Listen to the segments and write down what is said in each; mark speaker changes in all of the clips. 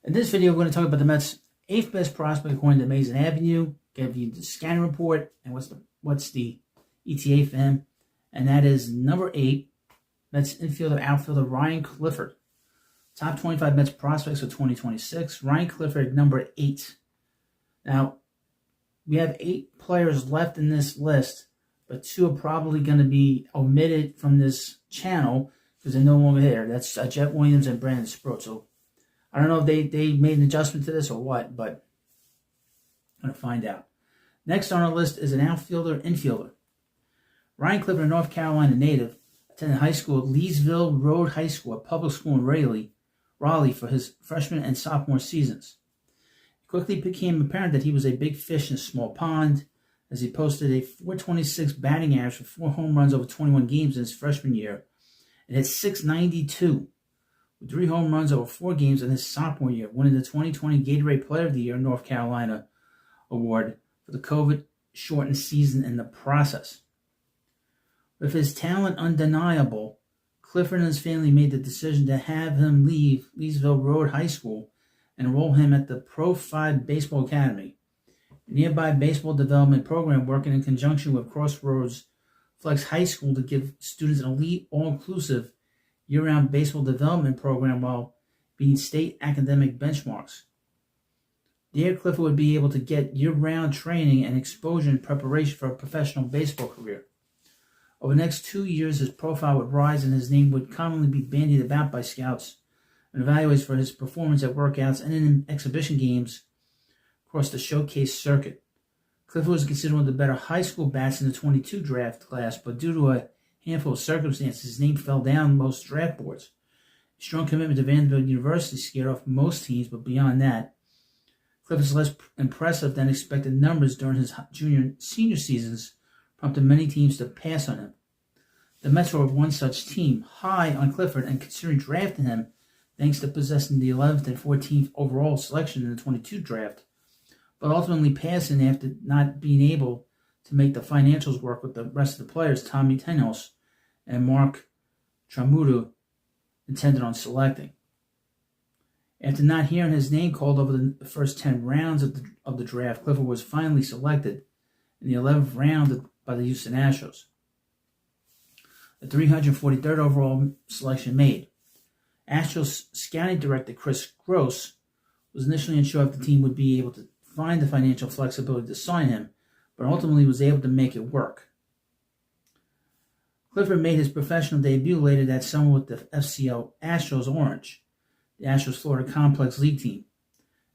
Speaker 1: In this video, we're going to talk about the Mets' 8th best prospect according to Mason Avenue, give you the scouting report, and what's the ETA for him. And that is number 8, Mets infielder, outfielder Ryan Clifford. Top 25 Mets prospects for 2026. Ryan Clifford, number 8. Now, we have 8 players left in this list, but 2 are probably going to be omitted from this channel because they're no longer there. That's Jet Williams and Brandon Sproat. So I don't know if they made an adjustment to this or what, but I'm going to find out. Next on our list is an outfielder, infielder. Ryan Clifford, a North Carolina native, attended high school at Leesville Road High School, a public school in Raleigh for his freshman and sophomore seasons. It quickly became apparent that he was a big fish in a small pond, as he posted a .426 batting average with 4 home runs over 21 games in his freshman year, and hit .692 with 3 home runs over 4 games in his sophomore year, winning the 2020 Gatorade Player of the Year North Carolina Award for the COVID-shortened season in the process. With his talent undeniable, Clifford and his family made the decision to have him leave Leesville Road High School and enroll him at the Pro 5 Baseball Academy, a nearby baseball development program working in conjunction with Crossroads Flex High School to give students an elite, all-inclusive, year-round baseball development program while beating state academic benchmarks. There, Clifford would be able to get year-round training and exposure in preparation for a professional baseball career. Over the next 2 years, his profile would rise and his name would commonly be bandied about by scouts and evaluators for his performance at workouts and in exhibition games across the showcase circuit. Clifford was considered one of the better high school bats in the 22 draft class, but due to a handful of circumstances, his name fell down most draft boards. A strong commitment to Vanderbilt University scared off most teams, but beyond that, Clifford's less impressive than expected numbers during his junior and senior seasons prompted many teams to pass on him. The Mets were one such team, high on Clifford and considering drafting him thanks to possessing the 11th and 14th overall selection in the 22 draft, but ultimately passing after not being able to make the financials work with the rest of the players Tommy Tenos and Mark Tramuto intended on selecting. After not hearing his name called over the first 10 rounds of the draft, Clifford was finally selected in the 11th round by the Houston Astros, the 343rd overall selection made. Astros scouting director Chris Gross was initially unsure if the team would be able to find the financial flexibility to sign him, but ultimately was able to make it work. Clifford made his professional debut later that summer with the FCL Astros Orange, the Astros Florida Complex League team.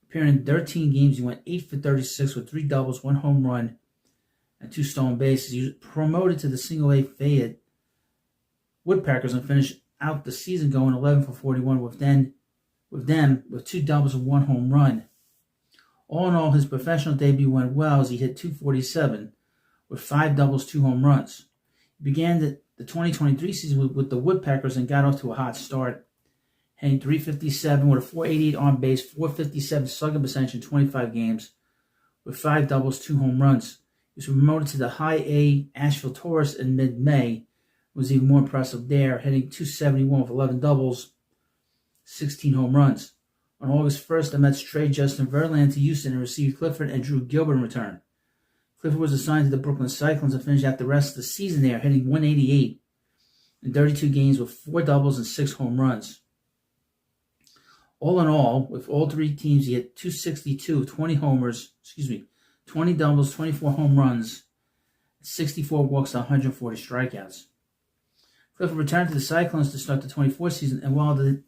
Speaker 1: Appearing in 13 games, he went 8 for 36 with 3 doubles, 1 home run, and 2 stolen bases. He was promoted to the Single-A Fayette Woodpeckers and finished out the season going 11 for 41 with them with 2 doubles and 1 home run. All in all, his professional debut went well as he hit .247 with 5 doubles, 2 home runs. He began the 2023 season with the Woodpeckers and got off to a hot start, hitting .357 with a .488 on base, .457 slugging percentage in 25 games with 5 doubles, 2 home runs. He was promoted to the High A Asheville Taurus in mid-May. Was even more impressive there, hitting .271 with 11 doubles, 16 home runs. On August 1st, the Mets trade Justin Verlander to Houston and received Clifford and Drew Gilbert in return. Clifford was assigned to the Brooklyn Cyclones and finished out the rest of the season there, hitting .188 in 32 games with 4 doubles and 6 home runs. All in all, with all 3 teams, he hit .262, 20 doubles, 24 home runs, 64 walks to 140 strikeouts. Clifford returned to the Cyclones to start the 24th season, and while the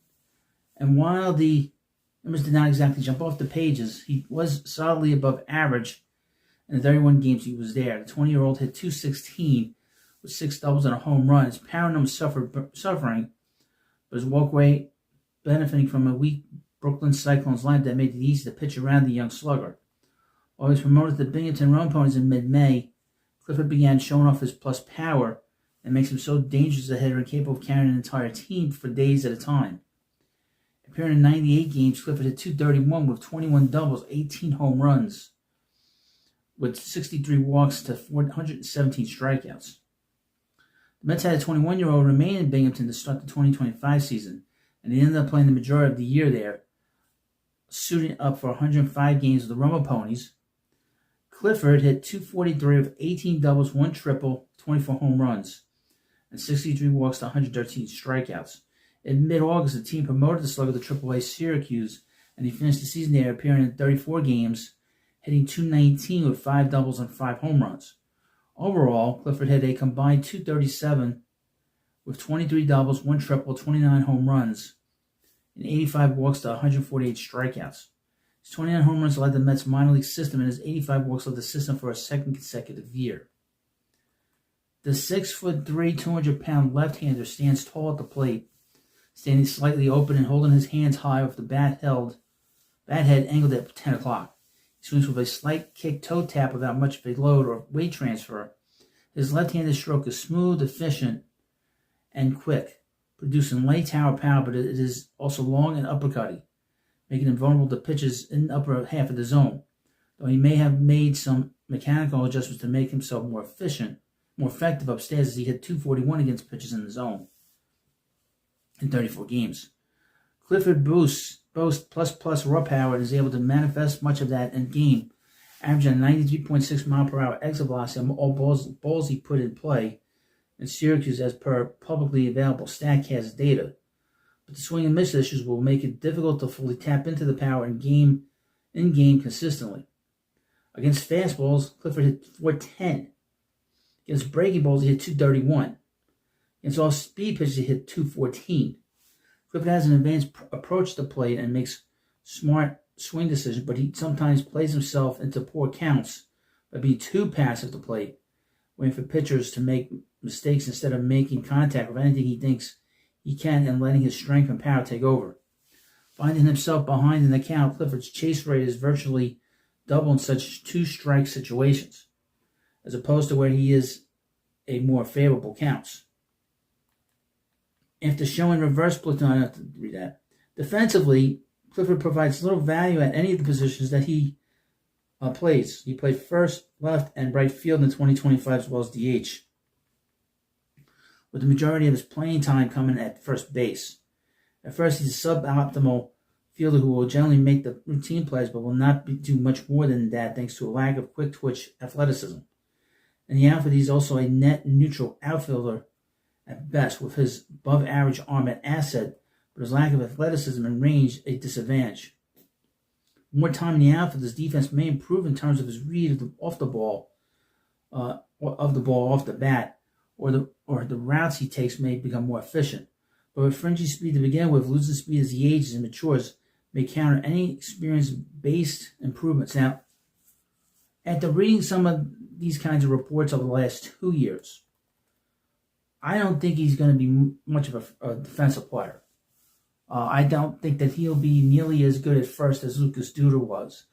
Speaker 1: numbers did not exactly jump off the pages, he was solidly above average in the 31 games he was there. The 20-year-old hit .216 with 6 doubles and a home run. His power numbers suffering, but his walkway benefiting from a weak Brooklyn Cyclones lineup that made it easy to pitch around the young slugger. While he was promoted to the Binghamton Rome Ponies in mid-May, Clifford began showing off his plus power that makes him so dangerous a hitter and capable of carrying an entire team for days at a time. Appearing in 98 games, Clifford hit .231 with 21 doubles, 18 home runs, with 63 walks to 417 strikeouts. The Mets had a 21-year-old remain in Binghamton to start the 2025 season, and he ended up playing the majority of the year there, suiting up for 105 games with the Romo Ponies. Clifford hit .243 with 18 doubles, 1 triple, 24 home runs, and 63 walks to 113 strikeouts. In mid-August, the team promoted the slugger to AAA Syracuse, and he finished the season there, appearing in 34 games, hitting .219 with 5 doubles and 5 home runs. Overall, Clifford had a combined .237 with 23 doubles, 1 triple, 29 home runs, and 85 walks to 148 strikeouts. His 29 home runs led the Mets minor league system, and his 85 walks led the system for a second consecutive year. The 6'3", 200-pound left-hander stands tall at the plate, standing slightly open and holding his hands high with the bat head angled at 10 o'clock. He swings with a slight kick toe tap without much of a load or weight transfer. His left-handed stroke is smooth, efficient, and quick, producing light tower power, but it is also long and uppercutty, making him vulnerable to pitches in the upper half of the zone, though he may have made some mechanical adjustments to make himself more effective upstairs, as he hit .241 against pitches in the zone in 34 games. Clifford boasts plus raw power and is able to manifest much of that in game, averaging a 93.6 mile per hour exit velocity on all balls he put in play in Syracuse as per publicly available StatCast data. But the swing and miss issues will make it difficult to fully tap into the power in game consistently. Against fastballs, Clifford hit .410. Against breaking balls, he hit .231. Against all speed pitches, he hit .214. Clifford has an advanced approach to the plate and makes smart swing decisions, but he sometimes plays himself into poor counts by being too passive to plate, waiting for pitchers to make mistakes instead of making contact with anything he thinks he can and letting his strength and power take over. Finding himself behind in the count, Clifford's chase rate is virtually double in such two-strike situations, as opposed to where he is a more favorable counts. After showing reverse platoon, I don't have to read that. Defensively, Clifford provides little value at any of the positions that he plays. He played first, left, and right field in 2025 as well as DH, with the majority of his playing time coming at first base. At first, he's a suboptimal fielder who will generally make the routine plays but will not do much more than that thanks to a lack of quick twitch athleticism. In the outfield, he's also a net neutral outfielder at best, with his above-average arm an asset, but his lack of athleticism and range a disadvantage. More time in the outfield, his defense may improve in terms of his read off the ball off the bat, or the routes he takes may become more efficient. But with fringy speed to begin with, losing speed as he ages and matures may counter any experience-based improvements. Now, after reading some of these kinds of reports over the last 2 years, I don't think he's going to be much of a defensive player. I don't think that he'll be nearly as good at first as Lucas Duda was.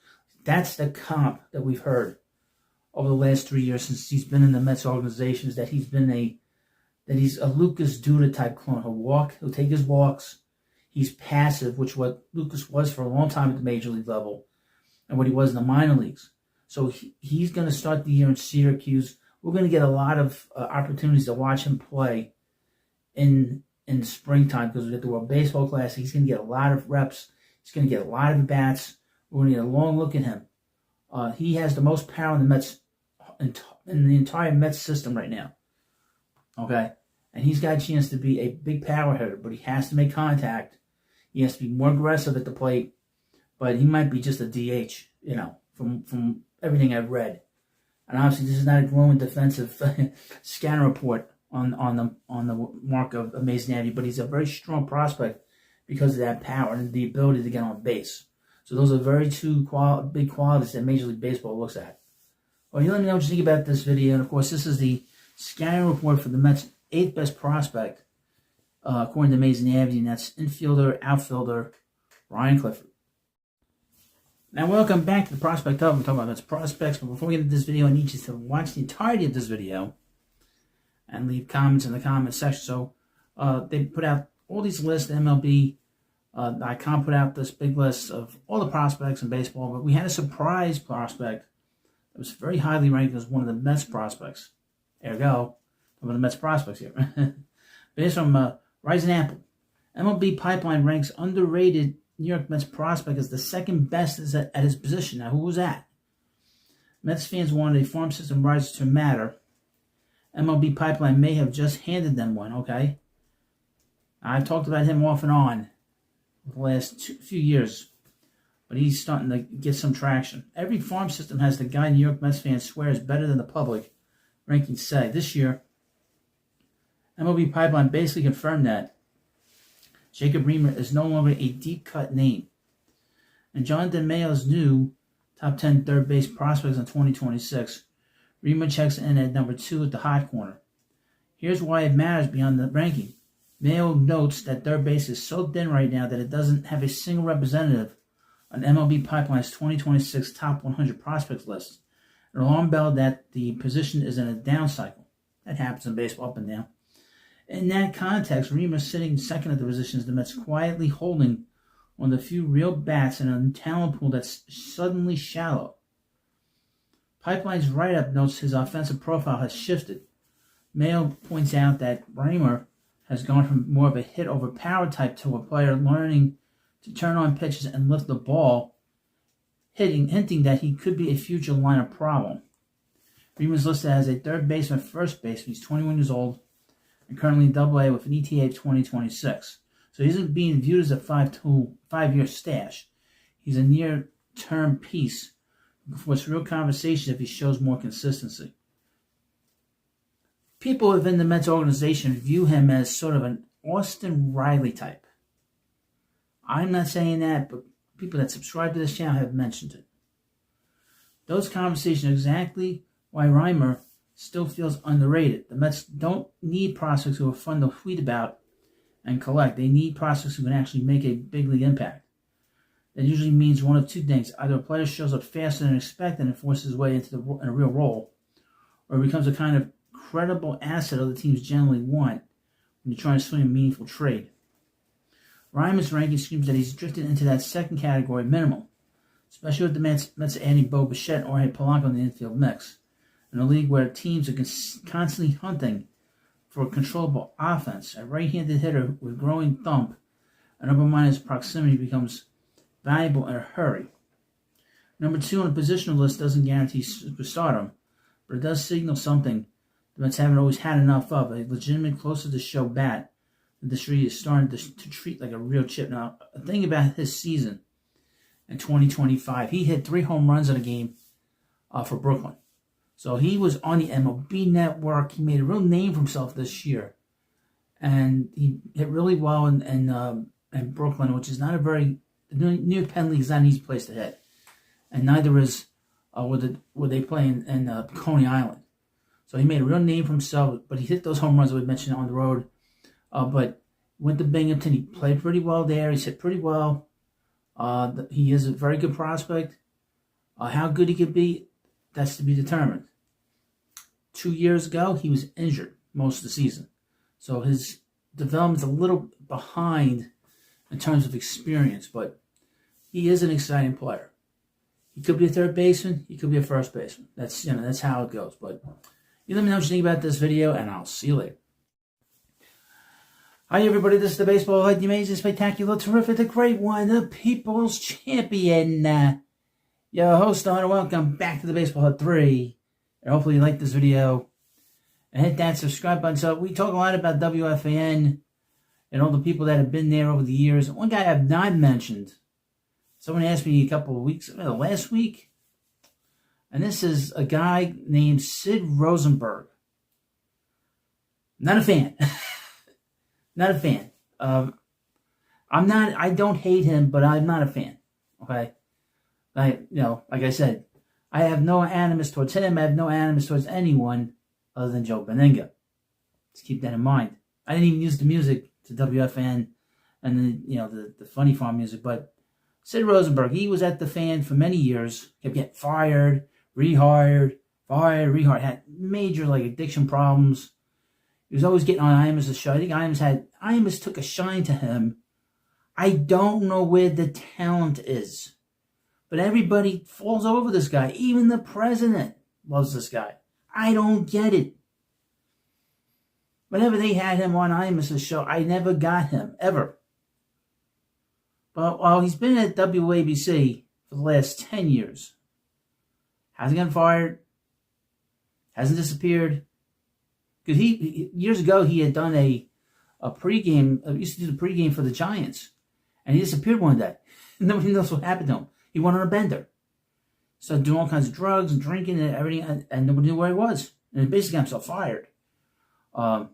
Speaker 1: That's the comp that we've heard over the last 3 years since he's been in the Mets organization, is that he's a Lucas Duda type clone. He'll take his walks. He's passive, which what Lucas was for a long time at the major league level, and what he was in the minor leagues. So he's going to start the year in Syracuse. We're going to get a lot of opportunities to watch him play in the springtime because we get the World Baseball Classic. He's going to get a lot of reps. He's going to get a lot of at-bats. We're going to get a long look at him. He has the most power in the Mets, in the entire Mets system right now. Okay? And he's got a chance to be a big power hitter, but he has to make contact. He has to be more aggressive at the plate, but he might be just a DH, from everything I've read. And obviously, this is not a glowing defensive scanner report on the mark of amazing ability, but he's a very strong prospect because of that power and the ability to get on base. So those are two big qualities that Major League Baseball looks at. Well, you let me know what you think about this video. And of course, this is the scanner report for the Mets' 8th best prospect, according to Amazing Avenue, and that's infielder, outfielder, Ryan Clifford. Now, welcome back to the Prospect Hub. We're talking about Mets prospects, but before we get into this video, I need you to watch the entirety of this video and leave comments in the comment section. So, they put out all these lists, MLB.com put out this big list of all the prospects in baseball, but we had a surprise prospect that was very highly ranked as one of the Mets prospects. Ergo, one of the Mets prospects here. Based from Rising Apple. MLB Pipeline ranks underrated New York Mets prospect is the second best at his position. Now, who was that? Mets fans wanted a farm system riser to matter. MLB Pipeline may have just handed them one, okay? I've talked about him off and on the last few years, but he's starting to get some traction. Every farm system has the guy New York Mets fans swear is better than the public rankings say. This year, MLB Pipeline basically confirmed that Jacob Reimer is no longer a deep-cut name. And John DeMayo's new top 10 third base prospects in 2026, Reimer checks in at number 2 at the hot corner. Here's why it matters beyond the ranking. Mayo notes that third base is so thin right now that it doesn't have a single representative on MLB Pipeline's 2026 top 100 prospects list. An alarm bell that the position is in a down cycle. That happens in baseball, up and down. In that context, Reimer sitting second at the position is the Mets quietly holding one of the few real bats in a talent pool that's suddenly shallow. Pipeline's write-up notes his offensive profile has shifted. Mayo points out that Reimer has gone from more of a hit over power type to a player learning to turn on pitches and lift the ball, hinting that he could be a future lineup problem. Reimer's listed as a third baseman, first baseman. He's 21 years old and currently in Double-A with an ETA of 2026. So he isn't being viewed as a 5-year stash. He's a near-term piece for its real conversation if he shows more consistency. People within the Mets organization view him as sort of an Austin Riley type. I'm not saying that, but people that subscribe to this channel have mentioned it. Those conversations are exactly why Reimer still feels underrated. The Mets don't need prospects who are fun to tweet about and collect. They need prospects who can actually make a big league impact. That usually means one of two things. Either a player shows up faster than expected and forces his way into a real role, or becomes a kind of credible asset other teams generally want when you're trying to swing a meaningful trade. Reimer's ranking screams that he's drifted into that second category minimal, especially with the Mets adding Bo Bichette and Jorge Polanco in the infield mix, in a league where teams are constantly hunting for a controllable offense. A right-handed hitter with growing thump and upper-minus proximity becomes valuable in a hurry. Number 2 on the positional list doesn't guarantee superstardom, but it does signal something the Mets haven't always had enough of, a legitimate, closer-to-show bat that this league is starting to treat like a real chip. Now, a thing about his season in 2025, he hit 3 home runs in a game for Brooklyn. So he was on the MLB network. He made a real name for himself this year. And he hit really well in Brooklyn, which is not a very... New Penn League is not an easy place to hit. And neither is where they play in Coney Island. So he made a real name for himself, but he hit those home runs that we mentioned on the road. But went to Binghamton. He played pretty well there. He's hit pretty well. He is a very good prospect. How good he could be, that's to be determined. 2 years ago, he was injured most of the season. So his development's a little behind in terms of experience, but he is an exciting player. He could be a third baseman. He could be a first baseman. That's how it goes. But you let me know what you think about this video, and I'll see you later. Hi, everybody. This is the Baseball Head, the amazing, spectacular, terrific, the great one, the People's Champion. Your host, and welcome back to the Baseball Head 3. And hopefully you like this video. And hit that subscribe button. So we talk a lot about WFAN and all the people that have been there over the years. One guy I've not mentioned, someone asked me a couple of weeks, last week, and this is a guy named Sid Rosenberg. Not a fan. Not a fan. I don't hate him, but I'm not a fan. Okay? Like I said, I have no animus towards him. I have no animus towards anyone other than Joe Benigna. Let's keep that in mind. I didn't even use the music to WFN and the Funny Farm music, but Sid Rosenberg, he was at the Fan for many years, kept getting fired, rehired, had major addiction problems. He was always getting on Imus's show. I think Imus took a shine to him. I don't know where the talent is, but everybody falls over this guy. Even the president loves this guy. I don't get it. Whenever they had him on Imus's show, I never got him, ever. But while he's been at WABC for the last 10 years, hasn't gotten fired, hasn't disappeared. Because he years ago, he had done a pregame, used to do the pregame for the Giants. And he disappeared one day. Nobody knows what happened to him. He went on a bender. Started doing all kinds of drugs and drinking and everything, and nobody knew where he was. And he basically got himself fired. But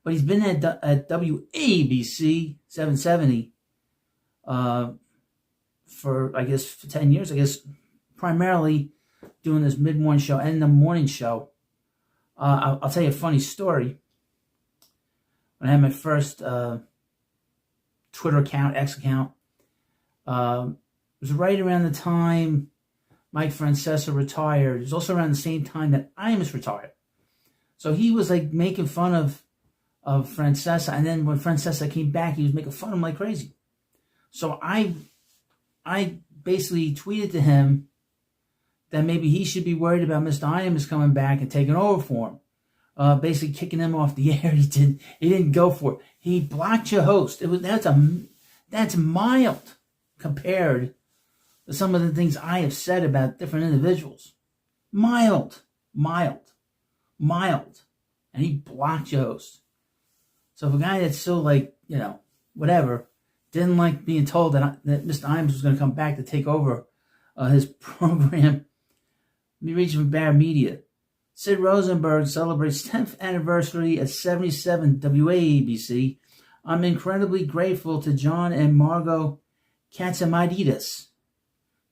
Speaker 1: he's been at WABC 770 for, I guess, for 10 years. I guess primarily doing this mid-morning show and the morning show. I'll tell you a funny story. When I had my first Twitter account, X account, it was right around the time Mike Francesa retired. It was also around the same time that Imus retired. So he was like making fun of Francesa, and then when Francesa came back, he was making fun of him like crazy. So I basically tweeted to him that maybe he should be worried about Mr. Imus coming back and taking over for him. Basically kicking him off the air. He didn't go for it. He blocked your host. That's mild compared to some of the things I have said about different individuals. Mild. And he blocked your host. So if a guy that's so whatever, didn't like being told that Mr. Imus was going to come back to take over his program, let me read from Bear Media. Sid Rosenberg celebrates 10th anniversary at 77 WABC. I'm incredibly grateful to John and Margot Katsamidis,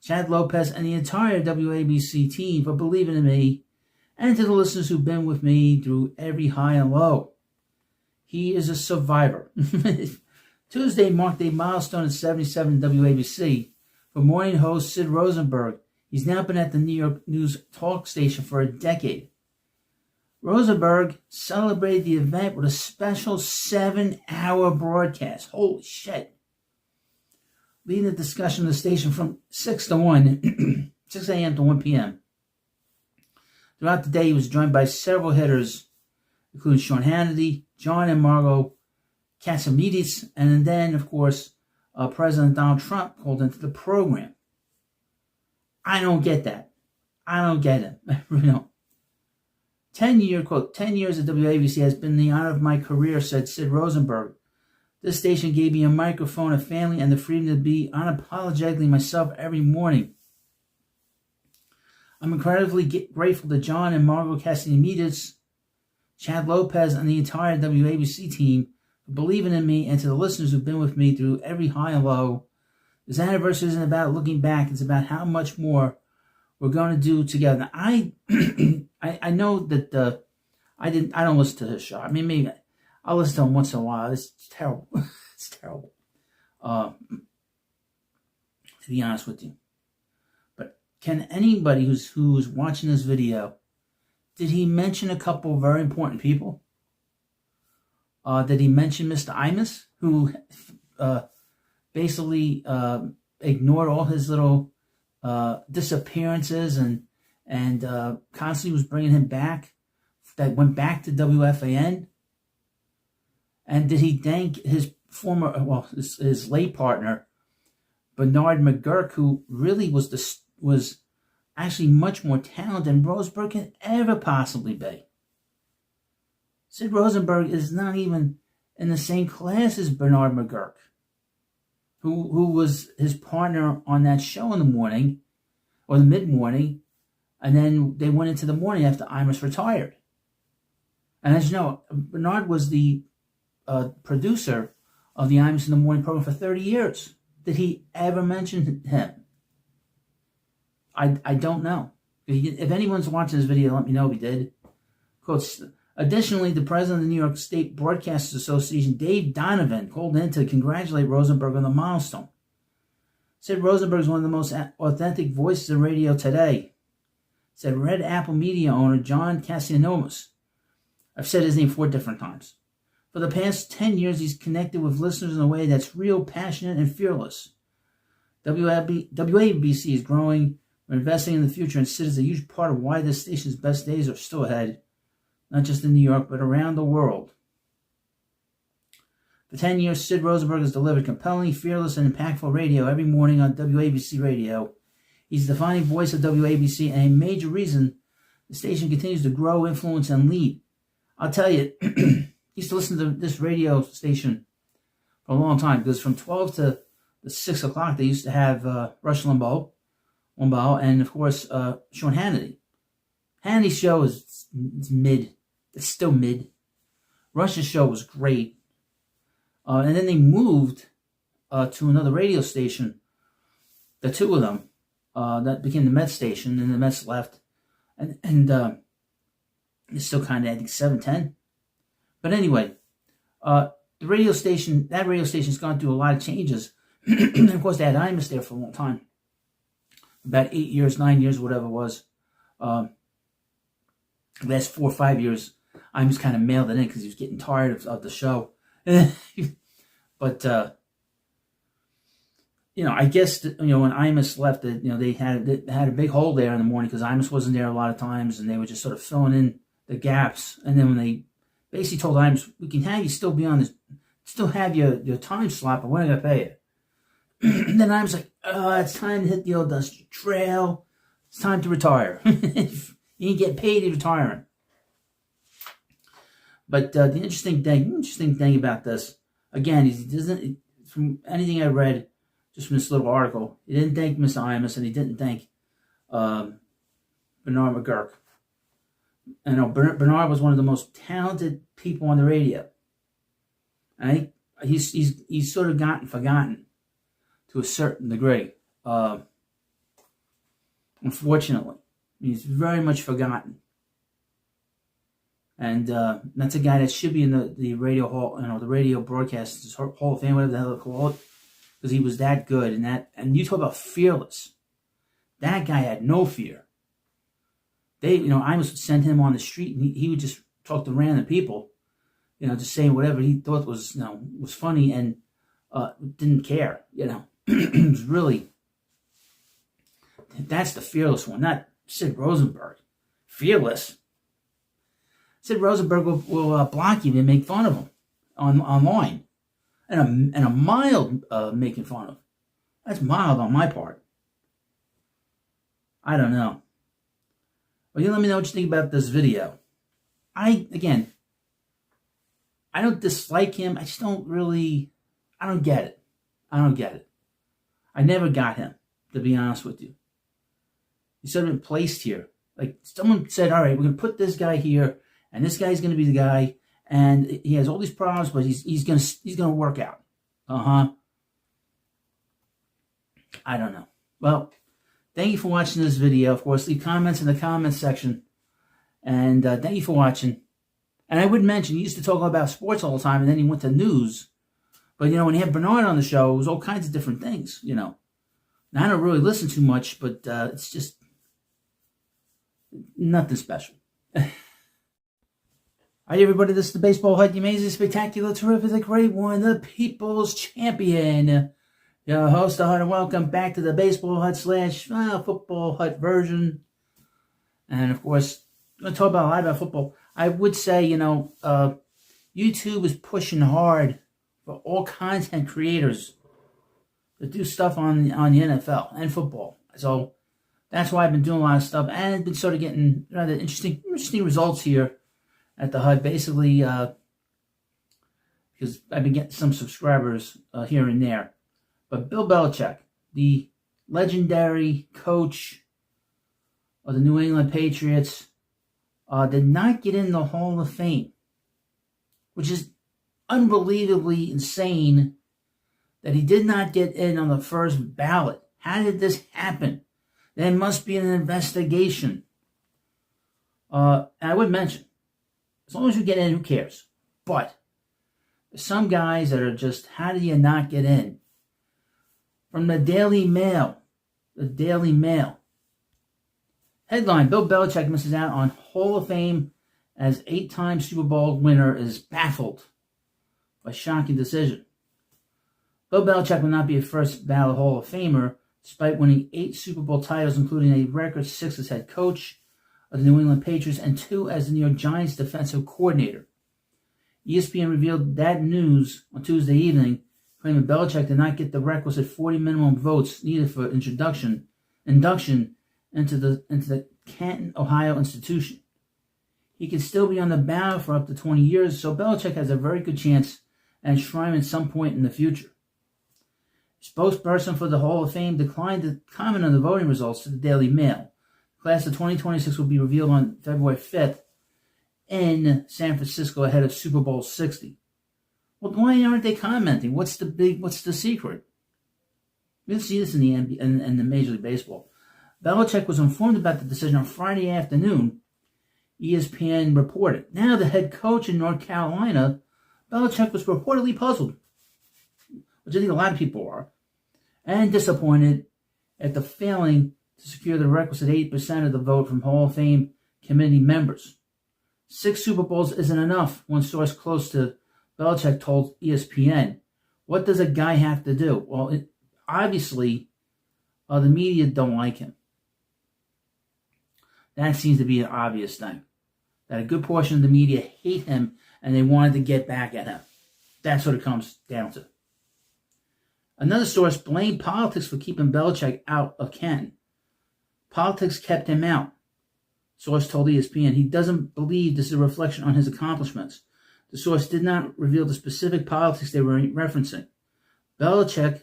Speaker 1: Chad Lopez, and the entire WABC team for believing in me, and to the listeners who've been with me through every high and low. He is a survivor. Tuesday marked a milestone at 77 WABC for morning host Sid Rosenberg. He's now been at the New York News talk station for a decade. Rosenberg celebrated the event with a special 7-hour broadcast. Holy shit. Leading the discussion of the station from 6 to 1, 6 a.m. to 1 p.m. Throughout the day, he was joined by several hitters, including Sean Hannity, John and Margot Katsamidis, and then, of course, President Donald Trump called into the program. I don't get that. I don't get it. I really don't. 10 years at WABC has been the honor of my career, said Sid Rosenberg. This station gave me a microphone, a family, and the freedom to be unapologetically myself every morning. I'm incredibly grateful to John and Margot Katsamidis, Chad Lopez, and the entire WABC team for believing in me, and to the listeners who've been with me through every high and low. This anniversary isn't about looking back. It's about how much more we're going to do together. Now, I know that I don't listen to his show. I mean, maybe I'll listen to him once in a while. It's terrible. It's terrible. To be honest with you. But can anybody who's watching this video, did he mention a couple of very important people? Did he mention Mr. Imus, who basically ignored all his little disappearances and constantly was bringing him back, that went back to WFAN? And did he thank his his late partner, Bernard McGurk, who really was actually much more talented than Rosenberg can ever possibly be? Sid Rosenberg is not even in the same class as Bernard McGurk, who was his partner on that show in the morning, or the mid-morning, and then they went into the morning after Imus retired. And as you know, Bernard was the producer of the Imus in the Morning program for 30 years. Did he ever mention him? I don't know. If anyone's watching this video, let me know if he did. Quotes, additionally, the president of the New York State Broadcasters Association, Dave Donovan, called in to congratulate Rosenberg on the milestone. Said Rosenberg is one of the most authentic voices in radio today. Said Red Apple Media owner John Cassianomus. I've said his name 4 different times. For the past 10 years, he's connected with listeners in a way that's real, passionate, and fearless. WABC is growing. We're investing in the future, and Sid is a huge part of why this station's best days are still ahead, not just in New York, but around the world. For 10 years, Sid Rosenberg has delivered compelling, fearless, and impactful radio every morning on WABC Radio. He's the defining voice of WABC and a major reason the station continues to grow, influence, and lead. I'll tell you, I used to listen to this radio station for a long time because from 12 to 6 o'clock, they used to have Rush Limbaugh, and of course, Sean Hannity. Hannity's show is mid. It's still mid. Rush's show was great. And then they moved to another radio station, the two of them, that became the Mets station, and the Mets left. And it's still kind of, I think, 710. But anyway, that radio station's gone through a lot of changes. And of course, they had Imus there for a long time. About 8 years, 9 years, whatever it was. The last 4 or 5 years, Imus kind of mailed it in because he was getting tired of the show. But, I guess, when Imus left, they had a big hole there in the morning because Imus wasn't there a lot of times, and they were just sort of filling in the gaps. And then when they basically told Imus, we can have you still be on this, still have your time slot, but we're not going to pay you. And then Imus like, it's time to hit the old dusty trail. It's time to retire. You ain't getting paid, you're retiring. But the interesting thing about this, again, he doesn't, from anything I read, just from this little article, he didn't thank Mr. Imus, and he didn't thank Bernard McGurk. I know Bernard was one of the most talented people on the radio. I think he's sort of gotten forgotten to a certain degree. Unfortunately, he's very much forgotten. And that's a guy that should be in the radio hall, the radio broadcast Hall of Fame, whatever the hell they call it, because he was that good. And you talk about fearless. That guy had no fear. Imus would send him on the street, and he would just talk to random people, just saying whatever he thought was funny, and didn't care. It was really, that's the fearless one, not Sid Rosenberg. Fearless. Sid Rosenberg will block you and make fun of him online, and a mild making fun of. That's mild on my part. I don't know. Well, you let me know what you think about this video. I don't dislike him. I just don't really. I don't get it. I never got him, to be honest with you. He's sort of been placed here. Like someone said, all right, we're gonna put this guy here. And this guy's going to be the guy, and he has all these problems, but he's going to work out. I don't know. Well, thank you for watching this video. Of course, leave comments in the comments section, and thank you for watching. And I would mention, he used to talk about sports all the time, and then he went to news. But when he had Bernard on the show, it was all kinds of different things. Now, I don't really listen too much, but it's just nothing special. Hi everybody, this is the Baseball Hut, the amazing, spectacular, terrific, the great one, the People's Champion. Your host, the Hut, and welcome back to the Baseball Hut / Football Hut version. And of course, I'm going to talk a lot about football. I would say, YouTube is pushing hard for all content creators to do stuff on the NFL and football. So that's why I've been doing a lot of stuff, and it's been sort of getting rather interesting results here at the Hut, basically, because I've been getting some subscribers here and there. But Bill Belichick, the legendary coach of the New England Patriots, did not get in the Hall of Fame, which is unbelievably insane that he did not get in on the first ballot. How did this happen? There must be an investigation. And I would mention, as long as you get in, who cares? But there's some guys that are just, how do you not get in? From the Daily Mail. Headline, Bill Belichick misses out on Hall of Fame as 8-time Super Bowl winner is baffled by shocking decision. Bill Belichick will not be a first ballot Hall of Famer, despite winning 8 Super Bowl titles, including a record 6 as head coach of the New England Patriots and 2 as the New York Giants defensive coordinator. ESPN revealed that news on Tuesday evening, claiming Belichick did not get the requisite 40 minimum votes needed for induction into the Canton, Ohio institution. He could still be on the ballot for up to 20 years, so Belichick has a very good chance at enshrinement at some point in the future. Spokesperson for the Hall of Fame declined to comment on the voting results to the Daily Mail. The class of 2026 will be revealed on February 5th in San Francisco ahead of Super Bowl 60. Well, why aren't they commenting? What's the secret? You'll see this in the NBA, in the Major League Baseball. Belichick was informed about the decision on Friday afternoon, ESPN reported. Now the head coach in North Carolina, Belichick was reportedly puzzled, which I think a lot of people are, and disappointed at the failing to secure the requisite 8% of the vote from Hall of Fame committee members. 6 Super Bowls isn't enough, one source close to Belichick told ESPN. What does a guy have to do? Well, obviously, the media don't like him. That seems to be an obvious thing. That a good portion of the media hate him and they wanted to get back at him. That's what it comes down to. Another source blamed politics for keeping Belichick out of Canton. Politics kept him out, source told ESPN. He doesn't believe this is a reflection on his accomplishments. The source did not reveal the specific politics they were referencing. Belichick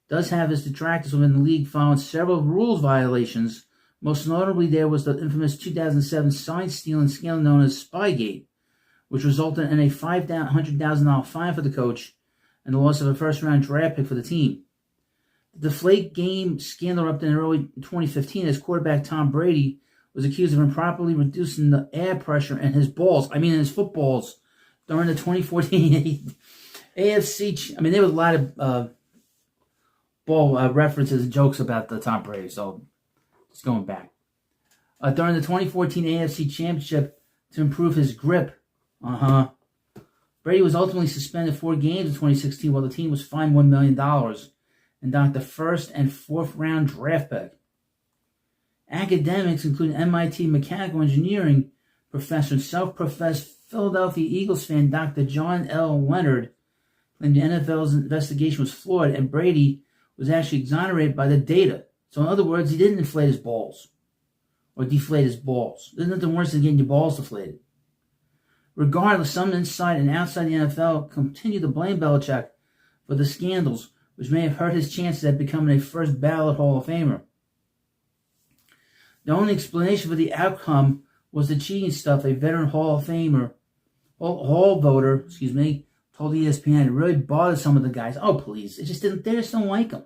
Speaker 1: does have his detractors within the league following several rules violations. Most notably, there was the infamous 2007 sign stealing scandal known as Spygate, which resulted in a $500,000 fine for the coach and the loss of a first-round draft pick for the team. The Deflate game scandal erupted in early 2015 as quarterback Tom Brady was accused of improperly reducing the air pressure in his his footballs, during the 2014 AFC. There was a lot of ball references and jokes about the Tom Brady, so just going back. During the 2014 AFC Championship to improve his grip. Brady was ultimately suspended 4 games in 2016 while the team was fined $1 million and docked the first and fourth round draft pick. Academics, including MIT mechanical engineering professor and self-professed Philadelphia Eagles fan Dr. John L. Leonard, claimed the NFL's investigation was flawed and Brady was actually exonerated by the data. So in other words, he didn't inflate his balls or deflate his balls. There's nothing worse than getting your balls deflated. Regardless, some inside and outside the NFL continue to blame Belichick for the scandals, which may have hurt his chances at becoming a first ballot Hall of Famer. The only explanation for the outcome was the cheating stuff a veteran Hall voter, told ESPN. It really bothered some of the guys. Oh, please. They just don't like him.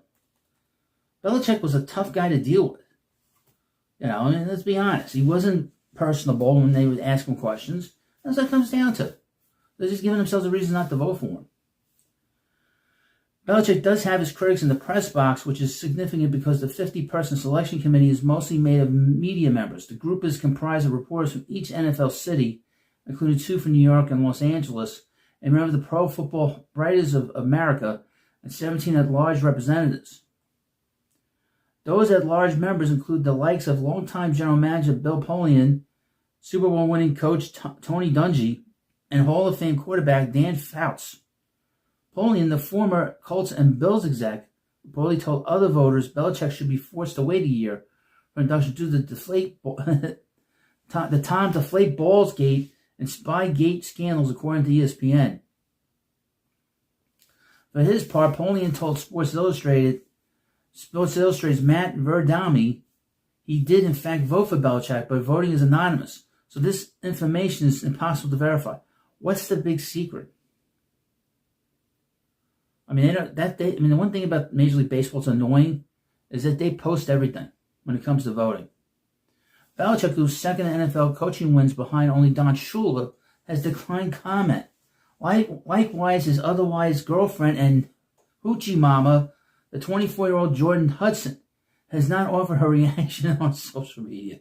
Speaker 1: Belichick was a tough guy to deal with. Let's be honest. He wasn't personable when they would ask him questions. That's what it comes down to. They're just giving themselves a reason not to vote for him. Belichick does have his critics in the press box, which is significant because the 50-person selection committee is mostly made of media members. The group is comprised of reporters from each NFL city, including 2 from New York and Los Angeles, and member of the Pro Football Writers of America, and 17 at-large representatives. Those at-large members include the likes of longtime general manager Bill Polian, Super Bowl winning coach Tony Dungy, and Hall of Fame quarterback Dan Fouts. Polian, the former Colts and Bills exec, reportedly told other voters Belichick should be forced to wait a year for induction due to the Tom Deflate Balls Gate and Spygate scandals, according to ESPN. For his part, Polian told Sports Illustrated's Matt Verdami he did in fact vote for Belichick, but voting is anonymous. So this information is impossible to verify. What's the big secret? The one thing about Major League Baseball that's annoying is that they post everything when it comes to voting. Belichick, who's second in NFL coaching wins behind only Don Shula, has declined comment. Likewise, his otherwise girlfriend and hoochie mama, the 24-year-old Jordan Hudson, has not offered her reaction on social media.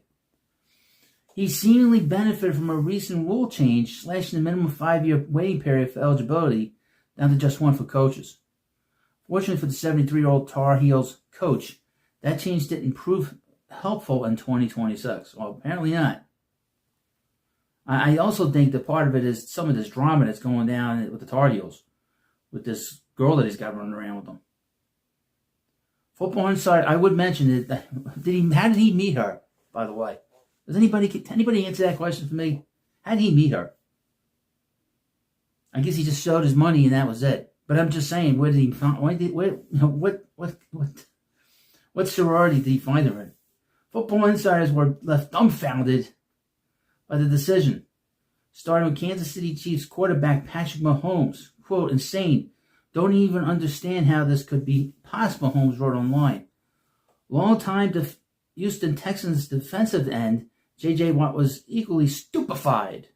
Speaker 1: He seemingly benefited from a recent rule change, slashing the minimum 5-year waiting period for eligibility down to just 1 for coaches. Fortunately for the 73-year-old Tar Heels coach, that change didn't prove helpful in 2026. Well, apparently not. I also think that part of it is some of this drama that's going down with the Tar Heels, with this girl that he's got running around with him. Football Insider, I would mention it. How did he meet her, by the way? Does anybody answer that question for me? How did he meet her? I guess he just showed his money and that was it. But I'm just saying, where did he find? What sorority did he find her in? Football Insiders were left dumbfounded by the decision. Starting with Kansas City Chiefs quarterback Patrick Mahomes. Quote, insane. Don't even understand how this could be possible, Mahomes wrote online. Longtime Houston Texans defensive end J.J. Watt was equally stupefied.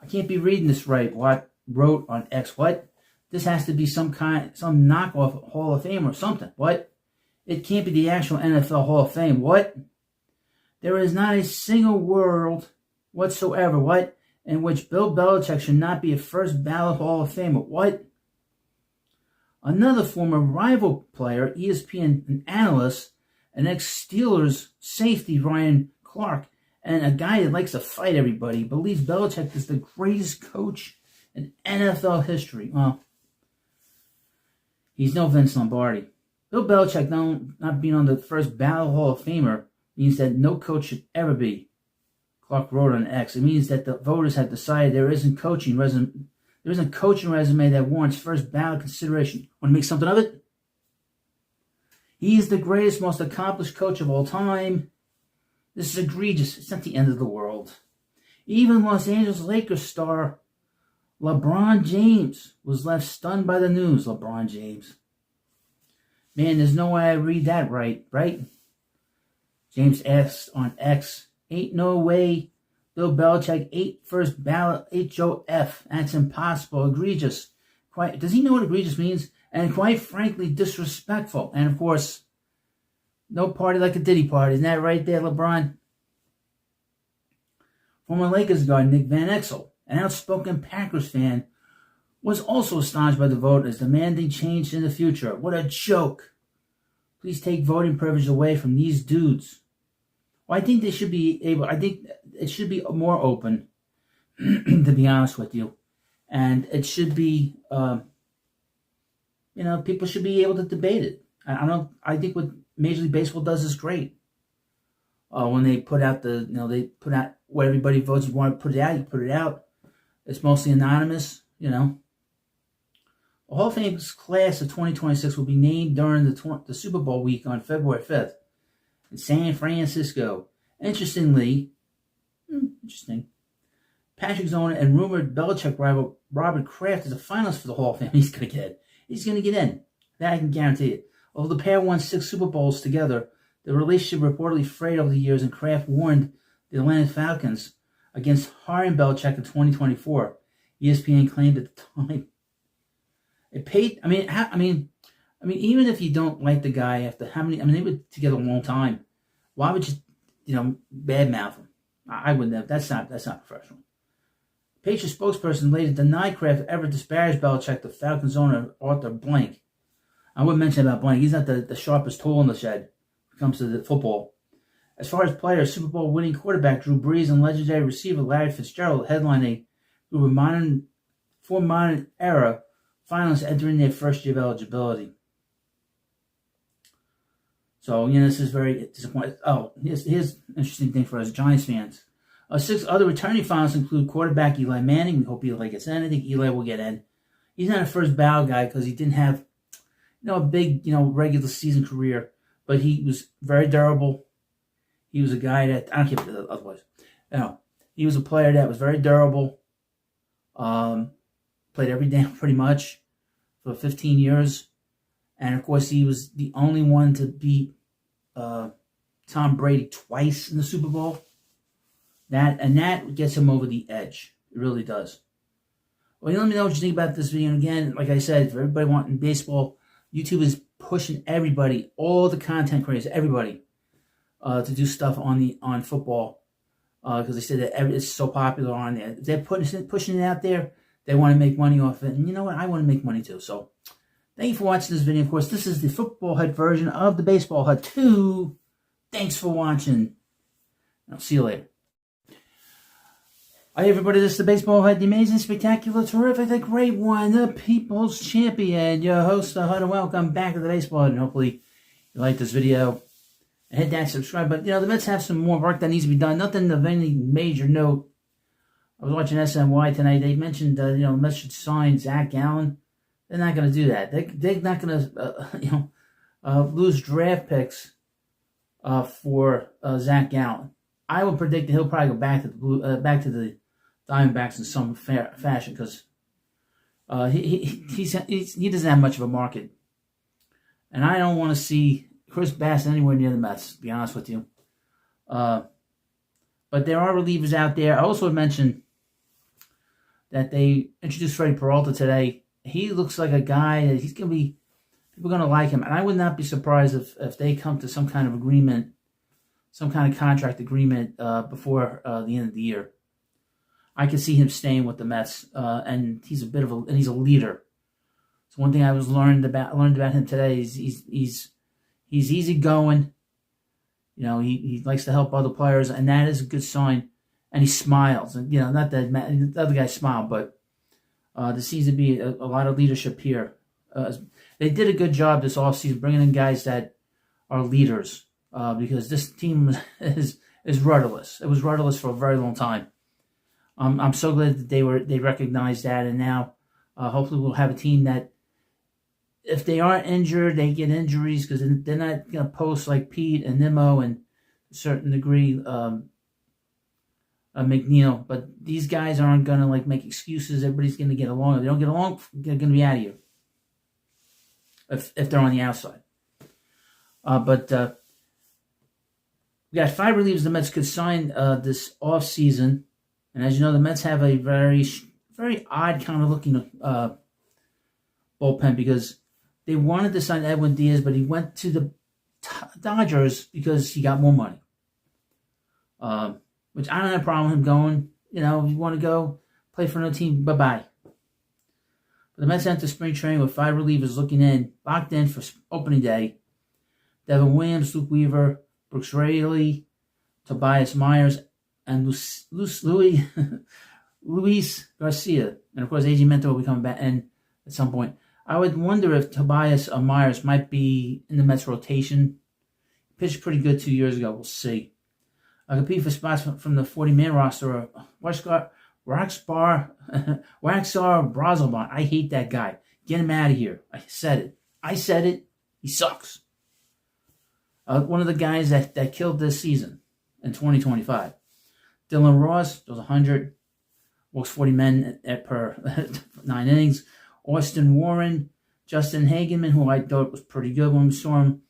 Speaker 1: I can't be reading this right. Watt wrote on X, what? This has to be some knockoff Hall of Fame or something. What? It can't be the actual NFL Hall of Fame. What? There is not a single world whatsoever, what, in which Bill Belichick should not be a first ballot Hall of Famer. What? Another former rival player, ESPN analyst, an ex-Steelers safety, Ryan Clark, and a guy that likes to fight everybody, believes Belichick is the greatest coach in NFL history. Well, he's no Vince Lombardi. Bill Belichick not being on the first ballot Hall of Famer means that no coach should ever be. Clark wrote on X. It means that the voters have decided there isn't coaching resume that warrants first ballot consideration. Want to make something of it? He is the greatest, most accomplished coach of all time. This is egregious. It's not the end of the world. Even Los Angeles Lakers star LeBron James was left stunned by the news. LeBron James. Man, there's no way I read that right? James asked on X, ain't no way Bill Belichick ate first ballot HOF. That's impossible. Egregious. Does he know what egregious means? And quite frankly, disrespectful. And of course, no party like a Diddy party. Isn't that right there, LeBron? Former Lakers guard Nick Van Exel, an outspoken Packers fan, was also astonished by the vote as demanding change in the future. What a joke. Please take voting privilege away from these dudes. Well, I think it should be more open, to be honest with you. And it should be, people should be able to debate it. I think what Major League Baseball does is great. When they put out they put out what everybody votes. You want to put it out, you put it out. It's mostly anonymous, The Hall of Fame class of 2026 will be named during the Super Bowl week on February 5th in San Francisco. Interesting. Patrick's owner and rumored Belichick rival Robert Kraft is a finalist for the Hall of Fame. He's going to get in. That I can guarantee it. Although the pair won 6 Super Bowls together, the relationship reportedly frayed over the years, and Kraft warned the Atlanta Falcons against hiring Belichick in 2024. ESPN claimed at the time. It paid. Even if you don't like the guy after how many? They were together a long time. Why would you, badmouth him? I wouldn't have. That's not professional. Patriots spokesperson later denied Kraft ever disparaged Belichick. The Falcons owner Arthur Blank. I would mention about Blank. He's not the sharpest tool in the shed when it comes to the football. As far as players, Super Bowl winning quarterback Drew Brees and legendary receiver Larry Fitzgerald headline a group of modern era finalists entering their first year of eligibility. So, this is very disappointing. Oh, here's an interesting thing for us Giants fans. 6 other returning finalists include quarterback Eli Manning. We hope Eli gets in. I think Eli will get in. He's not a first ballot guy because he didn't have, a big, regular season career. But he was very durable. He was a guy that, I don't care otherwise. He was a player that was very durable. Played every down pretty much for 15 years. And, of course, he was the only one to beat Tom Brady twice in the Super Bowl. That gets him over the edge. It really does. Well, let me know what you think about this video. And again, like I said, for everybody wanting baseball, YouTube is pushing everybody, all the content creators, everybody, to do stuff on football. Because they said that it's so popular on there. If they're pushing it out there, they want to make money off it. And you know what? I want to make money too. So, thank you for watching this video. Of course, this is the football HUD version of the baseball HUD 2. Thanks for watching. I'll see you later. Hi everybody, this is the Baseball Head, the amazing, spectacular, terrific, the great one, the People's Champion, your host, the HUD, and welcome back to the Baseball Head, and hopefully you like this video, and hit that subscribe button. The Mets have some more work that needs to be done, nothing of any major note. I was watching SNY tonight, they mentioned, the Mets should sign Zach Gallen. They're not going to do that. They're not going to, lose draft picks for Zach Gallen. I would predict that he'll probably go back to the Diamondbacks in some fashion because he doesn't have much of a market, and I don't want to see Chris Bass anywhere near the Mets, to be honest with you. But there are relievers out there. I also mentioned that they introduced Freddie Peralta today. He looks like a guy that people are going to like him, and I would not be surprised if they come to some kind of agreement, some kind of contract agreement before the end of the year. I could see him staying with the Mets, and he's he's a leader. So one thing I learned about him today is he's easygoing. He likes to help other players, and that is a good sign. And he smiles, and not that the other guy smiled, but there seems to be a lot of leadership here. They did a good job this offseason bringing in guys that are leaders, because this team is rudderless. It was rudderless for a very long time. I'm so glad that they recognized that, and now hopefully we'll have a team that, if they are injured, they get injuries because they're not going to post like Pete and Nimmo and to a certain degree McNeil. But these guys aren't going to make excuses. Everybody's going to get along. If they don't get along, they're going to be out of here if they're on the outside. But we got 5 relievers the Mets could sign this offseason. And as you know, the Mets have a very, very odd kind of looking bullpen because they wanted to sign Edwin Diaz, but he went to the Dodgers because he got more money. Which I don't have a problem with him going. If you want to go play for another team, bye-bye. But the Mets enter spring training with 5 relievers locked in for opening day. Devin Williams, Luke Weaver, Brooks Raley, Tobias Myers, and Luis Garcia. And, of course, A.J. Minter will be coming back in at some point. I would wonder if Tobias Myers might be in the Mets rotation. He pitched pretty good 2 years ago. We'll see. I compete for spots from the 40-man roster. Waxar Brazelbon. I hate that guy. Get him out of here. I said it. He sucks. One of the guys that killed this season in 2025. Dylan Ross does 100, walks 40 men per 9 innings. Austin Warren, Justin Hageman, who I thought was pretty good when we saw him.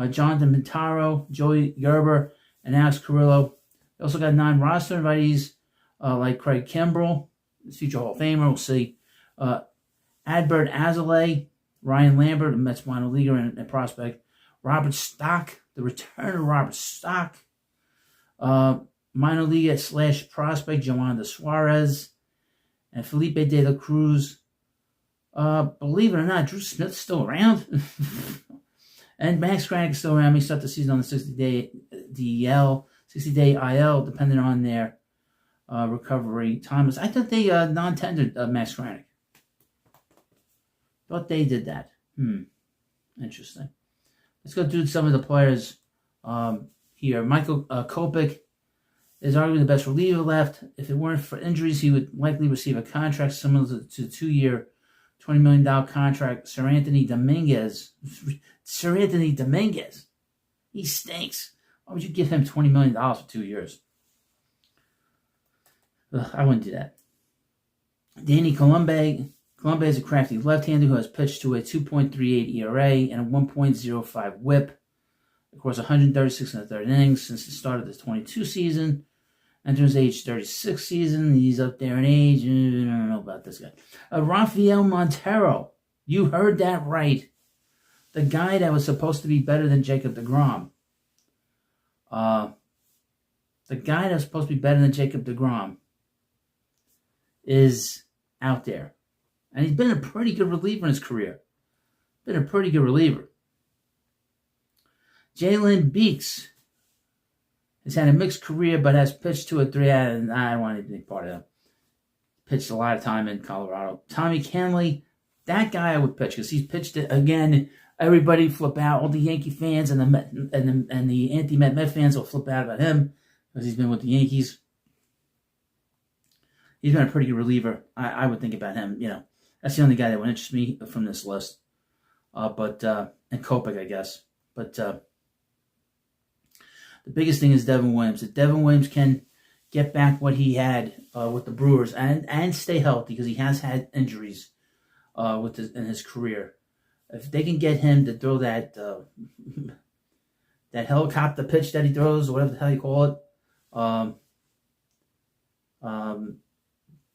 Speaker 1: Jonathan Pintaro, Joey Gerber, and Alex Carrillo. They also got 9 roster invitees like Craig Kimbrell, future Hall of Famer. We'll see. Adbert Azalea, Ryan Lambert, the Mets minor leaguer and prospect. Robert Stock, the return of Robert Stock. Minor league / prospect Joanda Suarez, and Felipe de la Cruz. Believe it or not, Drew Smith's still around. And Max Kranick is still around. He started the season on the 60-day DL, 60-day IL, depending on their recovery timeless. I thought they non-tendered Max Kranick. Thought they did that. Interesting. Let's go through some of the players here. Michael Kopech is arguably the best reliever left. If it weren't for injuries, he would likely receive a contract similar to the 2-year, $20 million contract. Sir Anthony Dominguez. He stinks. Why would you give him $20 million for 2 years? I wouldn't do that. Danny Colombe. Colombe is a crafty left-hander who has pitched to a 2.38 ERA and a 1.05 WHIP. Of course, 136 in the third innings since the start of the 22 season. Enters age 36 season. He's up there in age. I don't know about this guy. Rafael Montero. You heard that right. The guy that was supposed to be better than Jacob deGrom. Is out there. And he's been a pretty good reliever in his career. Jalen Beeks He's had a mixed career, but has pitched 2 or 3 out of, I don't want to be part of him. Pitched a lot of time in Colorado. Tommy Kahnle, that guy I would pitch because he's pitched it again. Everybody flip out. All the Yankee fans and the anti-Met fans will flip out about him because he's been with the Yankees. He's been a pretty good reliever. I would think about him. That's the only guy that would interest me from this list. And Kopech, I guess. But the biggest thing is Devin Williams. If Devin Williams can get back what he had with the Brewers and stay healthy because he has had injuries in his career. If they can get him to throw that helicopter pitch that he throws, or whatever the hell you call it,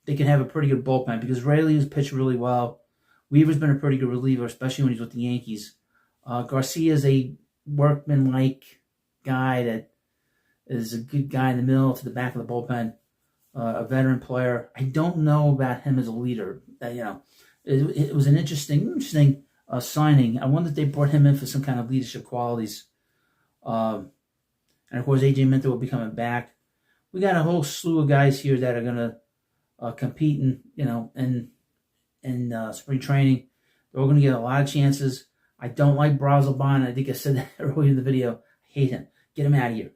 Speaker 1: they can have a pretty good bullpen because Rayleigh has pitched really well. Weaver's been a pretty good reliever, especially when he's with the Yankees. Garcia's a workman-like guy that is a good guy in the middle to the back of the bullpen, a veteran player. I don't know about him as a leader. It was an interesting signing. I wonder if they brought him in for some kind of leadership qualities. And of course, AJ Minter will be coming back. We got a whole slew of guys here that are going to compete in spring training. They're all going to get a lot of chances. I don't like Brazelban. I think I said that earlier in the video. I hate him. Get him out of here.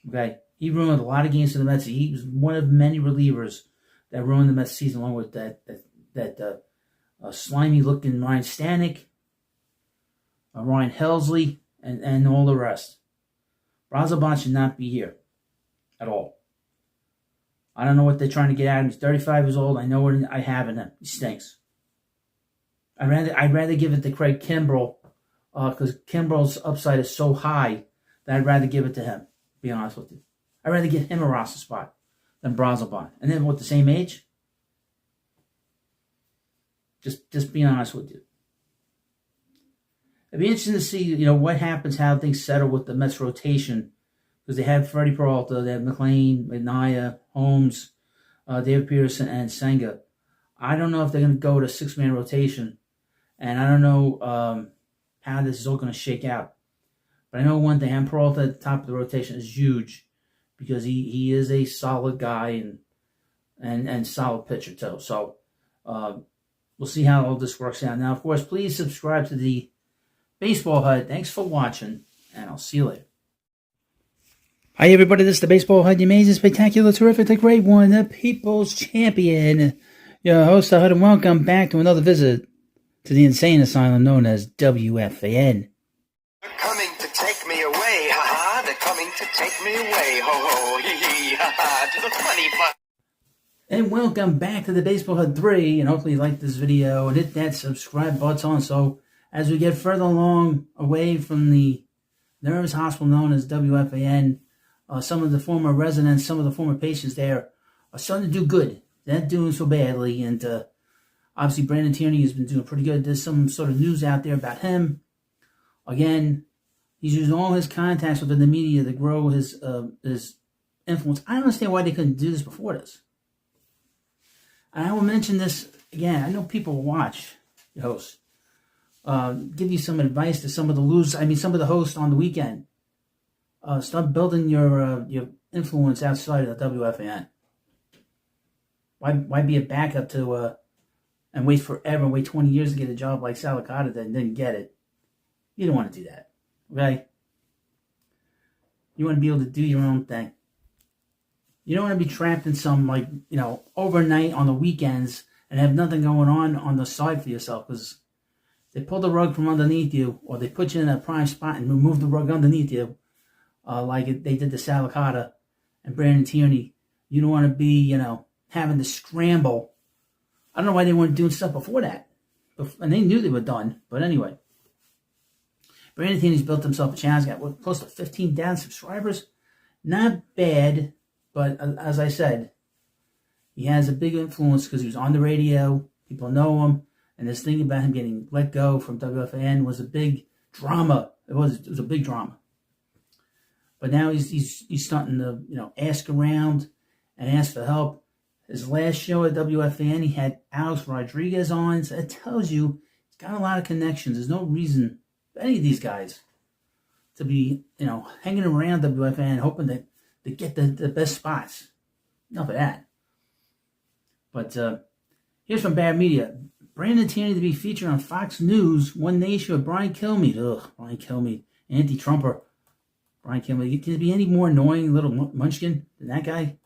Speaker 1: Okay, he ruined a lot of games for the Mets. He was one of many relievers that ruined the Mets season, along with that slimy-looking Ryan Stanek, Ryan Helsley, and all the rest. Brazelban should not be here at all. I don't know what they're trying to get out of him. He's 35 years old. I know what I have in him. He stinks. I'd rather give it to Craig Kimbrell because Kimbrell's upside is so high that I'd rather give it to him, to be honest with you. I'd rather give him a roster spot than Brazelban. And then with the same age? Just being honest with you. It'd be interesting to see, what happens, how things settle with the Mets rotation. Because they have Freddie Peralta, they have McLean, Manaea, Holmes, David Peterson, and Senga. I don't know if they're going to go to 6-man rotation. And I don't know how this is all going to shake out. But I know one thing, having Peralta at the top of the rotation is huge. Because he is a solid guy and solid pitcher too. So we'll see how all this works out. Now, of course, please subscribe to the Baseball Hut. Thanks for watching, and I'll see you later. Hi, everybody. This is the Baseball Hut, the amazing, spectacular, terrific, the great one, the People's Champion, your host, the Hut, and welcome back to another visit to the insane asylum known as WFAN.
Speaker 2: They're coming to take me away, ha-ha. They're coming to take me away, ho-ho, hee-hee, ha-ha, to the funny part.
Speaker 1: And welcome back to the Baseball Hut 3, and hopefully you like this video and hit that subscribe button. So as we get further along away from the nervous hospital known as WFAN, some of the former residents, some of the former patients there are starting to do good. They're not doing so badly, and obviously Brandon Tierney has been doing pretty good. There's some sort of news out there about him. Again, he's using all his contacts within the media to grow his influence. I don't understand why they couldn't do this before this. And I will mention this again. I know people watch the hosts. Give you some advice to some of the hosts on the weekend. Start building your influence outside of the WFAN. Why be a backup to and wait forever, wait 20 years to get a job like Salicata and then get it? You don't want to do that, okay? You want to be able to do your own thing. You don't want to be trapped in some, overnight on the weekends and have nothing going on the side for yourself, because they pull the rug from underneath you, or they put you in a prime spot and remove the rug underneath you, they did to Salicata and Brandon Tierney. You don't want to be, having to scramble. I don't know why they weren't doing stuff before that. And they knew they were done. But anyway, Brandon Tierney's built himself a channel. He's got close to 15,000 subscribers. Not bad, but as I said, he has a big influence because he was on the radio. People know him. And this thing about him getting let go from WFAN was a big drama. It was a big drama. But now he's starting to ask around and ask for help. His last show at WFAN, he had Alex Rodriguez on, so it tells you he's got a lot of connections. There's no reason for any of these guys to be, hanging around WFAN, hoping to get the best spots. Enough of that. But here's from Bad Media. Brandon Tierney to be featured on Fox News, One Nation with Brian Kilmeade. Ugh, Brian Kilmeade, anti-Trumper. Brian Kilmeade. Can it be any more annoying little munchkin than that guy?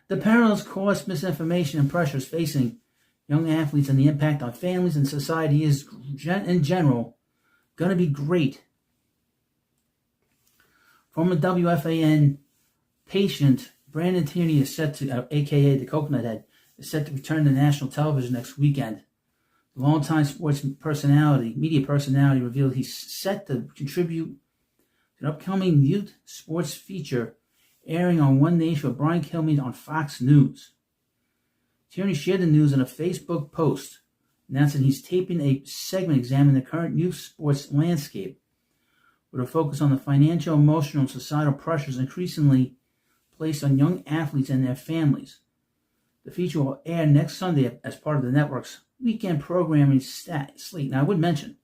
Speaker 1: The perilous cost, misinformation, and pressures facing young athletes and the impact on families and society is, in general, going to be great. Former WFAN patient Brandon Tierney is set to, a.k.a. the Coconut Head, is set to return to national television next weekend. The longtime sports media personality, revealed he's set to contribute to an upcoming youth sports feature airing on One Nation with Brian Kilmeade on Fox News. Tierney shared the news in a Facebook post, announcing he's taping a segment examining the current youth sports landscape, with a focus on the financial, emotional, and societal pressures increasingly placed on young athletes and their families. The feature will air next Sunday as part of the network's weekend programming slate. Now, I would mention,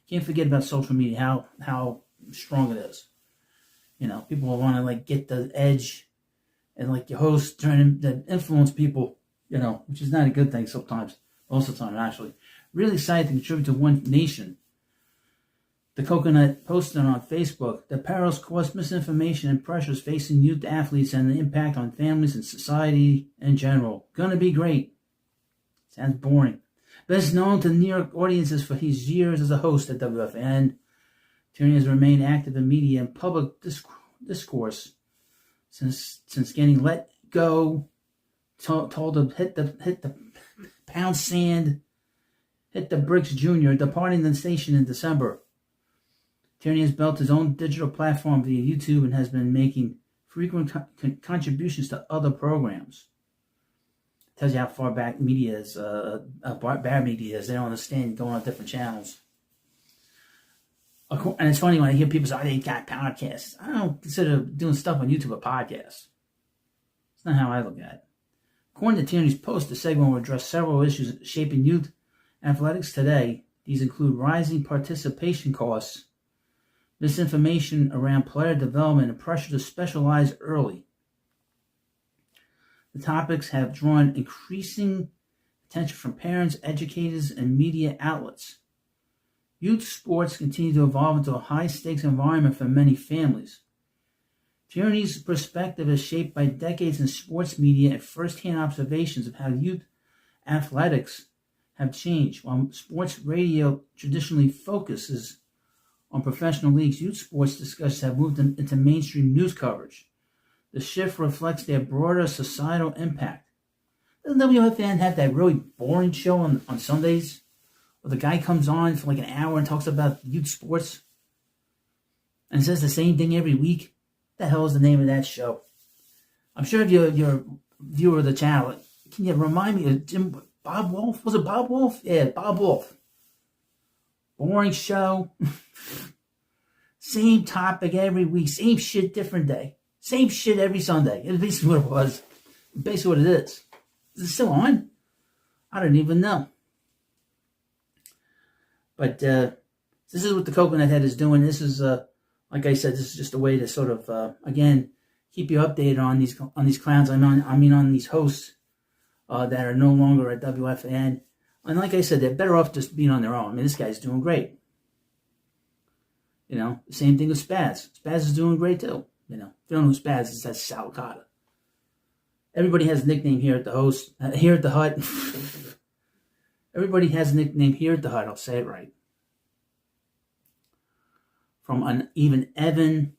Speaker 1: can't forget about social media, how strong it is. People will want to get the edge, and your host trying to influence people, which is not a good thing sometimes. Most of the time, actually. Really excited to contribute to One Nation. The Coconut posted on Facebook, the perils, cost, misinformation, and pressures facing youth athletes and the impact on families and society in general. Gonna be great. Sounds boring. Best known to New York audiences for his years as a host at WFN, Tierney has remained active in media and public discourse since getting let go, told to hit the pound sand, hit the bricks junior, departing the station in December. Tierney has built his own digital platform via YouTube and has been making frequent contributions to other programs. Tells you how far back media is, bad media is. They don't understand going on different channels. And it's funny when I hear people say, they got podcasts. I don't consider doing stuff on YouTube a podcast. It's not how I look at it. According to Tierney's post, the segment will address several issues shaping youth athletics today. These include rising participation costs, misinformation around player development, and pressure to specialize early. The topics have drawn increasing attention from parents, educators, and media outlets. Youth sports continue to evolve into a high-stakes environment for many families. Tierney's perspective is shaped by decades in sports media and first-hand observations of how youth athletics have changed. While sports radio traditionally focuses on professional leagues, youth sports discussions have moved into mainstream news coverage. The shift reflects their broader societal impact. Doesn't WFAN have that really boring show on Sundays, where the guy comes on for an hour and talks about youth sports and says the same thing every week? What the hell is the name of that show? I'm sure if you're a viewer of the channel, can you remind me of Bob Wolf? Was it Bob Wolf? Yeah, Bob Wolf. Boring show. Same topic every week. Same shit, different day. Same shit every Sunday. It's basically what it was. Basically what it is. Is it still on? I don't even know. But this is what the Coconut Head is doing. This is, like I said, this is just a way to sort of, again, keep you updated on these clowns. On these hosts that are no longer at WFAN. And like I said, they're better off just being on their own. This guy's doing great. The same thing with Spaz. Spaz is doing great too. If you don't know who Spaz is, that's Sal Licata. Everybody has a nickname here at the hut. Everybody has a nickname here at the hut. I'll say it right. From Uneven Evan,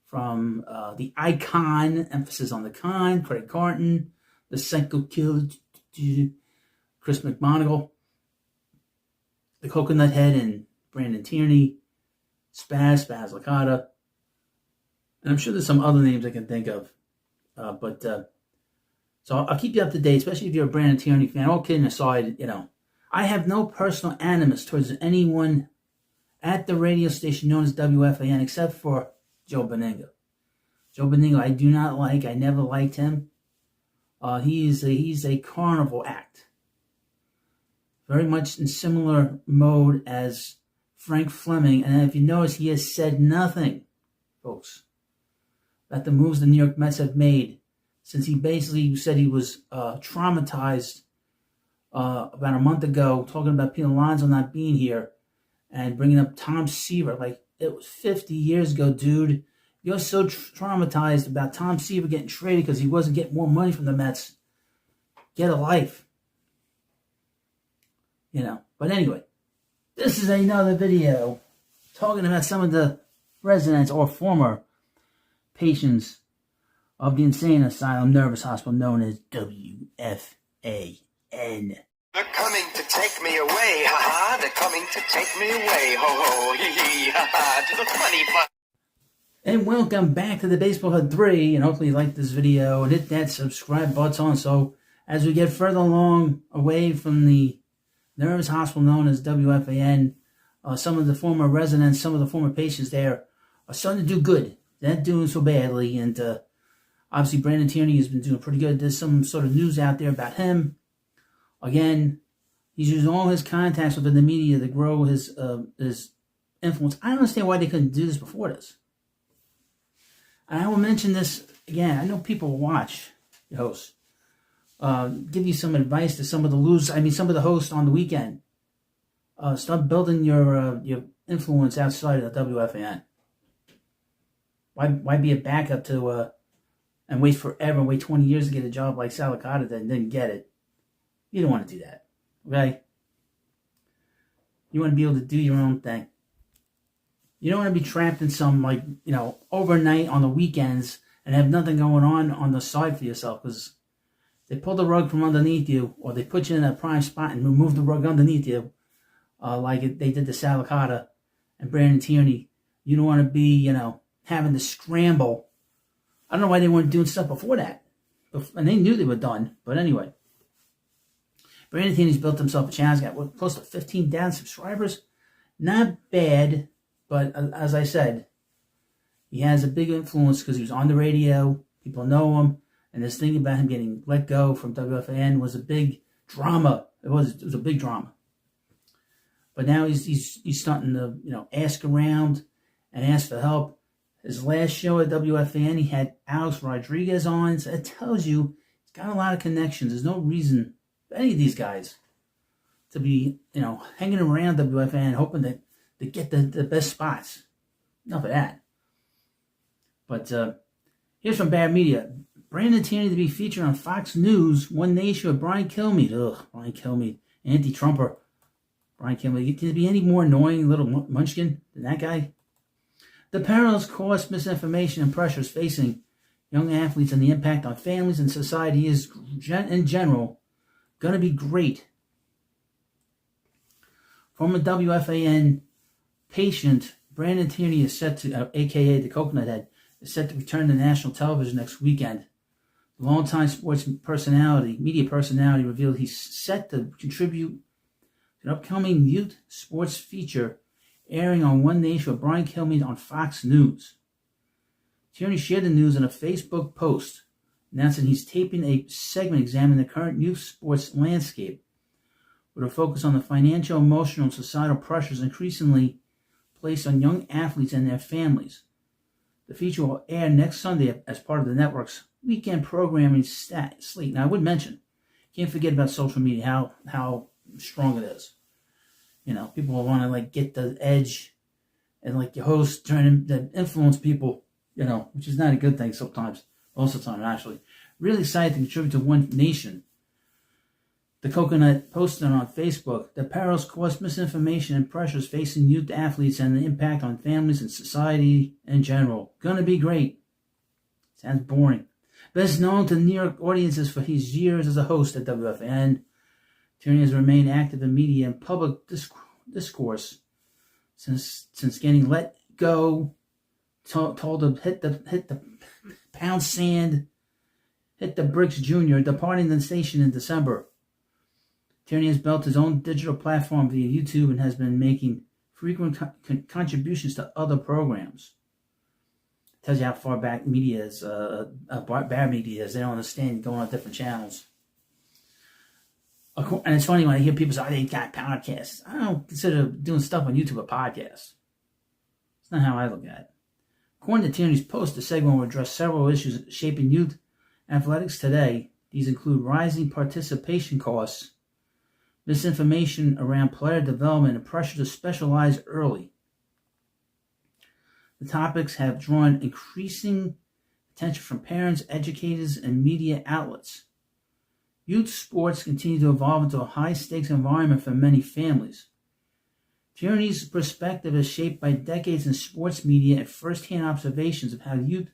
Speaker 1: from the Icon, emphasis on the con, Craig Carton, the Psycho Killer, Chris McMonagle, the Coconut Head, and Brandon Tierney, Spaz Licata, and I'm sure there's some other names I can think of. So I'll keep you up to date, especially if you're a Brandon Tierney fan. All kidding aside, I have no personal animus towards anyone at the radio station known as WFAN except for Joe Benigno. Joe Benigno I do not like. I never liked him. He's a carnival act. Very much in similar mode as Frank Fleming. And if you notice, he has said nothing, folks, about the moves the New York Mets have made since he basically said he was traumatized about a month ago, talking about Pete Alonso not being here and bringing up Tom Seaver. Like, it was 50 years ago, dude. You're so traumatized about Tom Seaver getting traded because he wasn't getting more money from the Mets. Get a life. But anyway, this is another video talking about some of the residents or former patients of the insane asylum nervous hospital known as WFAN.
Speaker 2: They're coming to take me away, ha-ha. They're coming to take me away, ho-ho, hee-hee, ha-ha, to the funny fun.
Speaker 1: And welcome back to the Baseball Hut 3, and hopefully you like this video and hit that subscribe button. So as we get further along away from the nervous hospital known as WFAN, some of the former residents, some of the former patients there are starting to do good. They're not doing so badly, and obviously Brandon Tierney has been doing pretty good. There's some sort of news out there about him. Again, he's using all his contacts within the media to grow his influence. I don't understand why they couldn't do this before this. And I will mention this again. I know people watch the hosts. Give you some advice to some of the hosts on the weekend. Start building your influence outside of the WFAN. Why be a backup to and wait forever and wait 20 years to get a job like Salicata that didn't get it? You don't want to do that, okay? You want to be able to do your own thing. You don't want to be trapped in some, overnight on the weekends and have nothing going on the side for yourself, because they pull the rug from underneath you, or they put you in a prime spot and remove the rug underneath you, they did to Salicata and Brandon Tierney. You don't want to be, having to scramble. I don't know why they weren't doing stuff before that. And they knew they were done, but anyway. Brandon Tierney's built himself a channel. He's got close to 15,000 subscribers. Not bad, but as I said, he has a big influence because he was on the radio. People know him. And this thing about him getting let go from WFAN was a big drama. It was a big drama. But now he's starting to ask around and ask for help. His last show at WFAN, he had Alex Rodriguez on. So it tells you he's got a lot of connections. There's no reason for any of these guys to be hanging around WFAN hoping that they get the best spots. Enough of that. But here's from Bad Media. Brandon Tierney to be featured on Fox News, One Nation with Brian Kilmeade. Ugh, Brian Kilmeade. Anti-Trumper. Brian Kilmeade. Can it be any more annoying little munchkin than that guy? The perilous cost, misinformation, and pressures facing young athletes and the impact on families and society is, in general, going to be great. Former WFAN patient Brandon Tierney is set to, a.k.a. the Coconut Head, is set to return to national television next weekend. The longtime sports media personality, revealed he's set to contribute to an upcoming youth sports feature airing on One Nation with Brian Kilmeade on Fox News. Tierney shared the news in a Facebook post, announcing he's taping a segment examining the current youth sports landscape, with a focus on the financial, emotional, and societal pressures increasingly placed on young athletes and their families. The feature will air next Sunday as part of the network's weekend programming slate. Now, I would mention, can't forget about social media, how strong it is. People will want to get the edge, and your host trying to influence people, which is not a good thing sometimes. Most of the time, actually. Really excited to contribute to One Nation. The Coconut posted on Facebook, the perils, cost, misinformation, and pressures facing youth athletes and the impact on families and society in general. Gonna be great. Sounds boring. Best known to New York audiences for his years as a host at WFAN, Tierney has remained active in media and public discourse since getting let go, told to hit the pound sand, hit the bricks junior, departing the station in December. Tierney has built his own digital platform via YouTube and has been making frequent contributions to other programs. Tells you how far back media is, bad media is. They don't understand going on different channels. And it's funny when I hear people say, they got podcasts. I don't consider doing stuff on YouTube a podcast. It's not how I look at it. According to Tierney's post, the segment will address several issues shaping youth athletics today. These include rising participation costs, misinformation around player development, and pressure to specialize early. The topics have drawn increasing attention from parents, educators, and media outlets. Youth sports continue to evolve into a high-stakes environment for many families. Tierney's perspective is shaped by decades in sports media and first-hand observations of how youth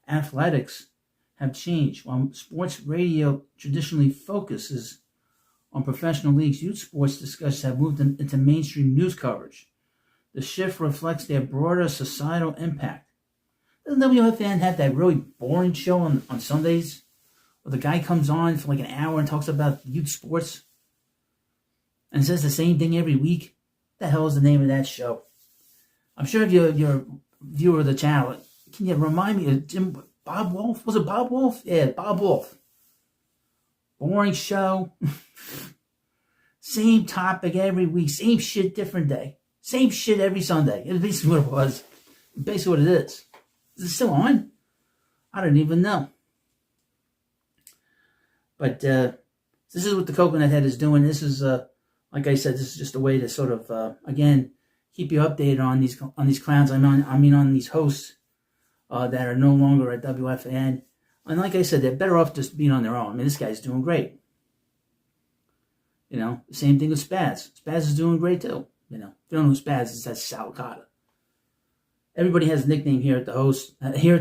Speaker 1: athletics have changed. While sports radio traditionally focuses on professional leagues, youth sports discussions have moved into mainstream news coverage. The shift reflects their broader societal impact. Doesn't WFAN have that really boring show on Sundays? Where the guy comes on for like an hour and talks about youth sports and says the same thing every week? What the hell is the name of that show? I'm sure if you're a viewer of the channel, can you remind me of Bob Wolf? Was it Bob Wolf? Yeah, Bob Wolf. Boring show. Same topic every week. Same shit, different day. Same shit every Sunday. It's basically what it was. Basically what it is. Is it still on? I don't even know. But this is what the Coconut Head is doing. This is, like I said, this is just a way to sort of, again, keep you updated on these clowns. On these hosts that are no longer at WFAN. And like I said, they're better off just being on their own. I mean, this guy's doing great. You know, same thing with Spaz. Spaz is doing great too. You know, if you don't know who Spaz is, that's Salicata. Everybody has a nickname here at the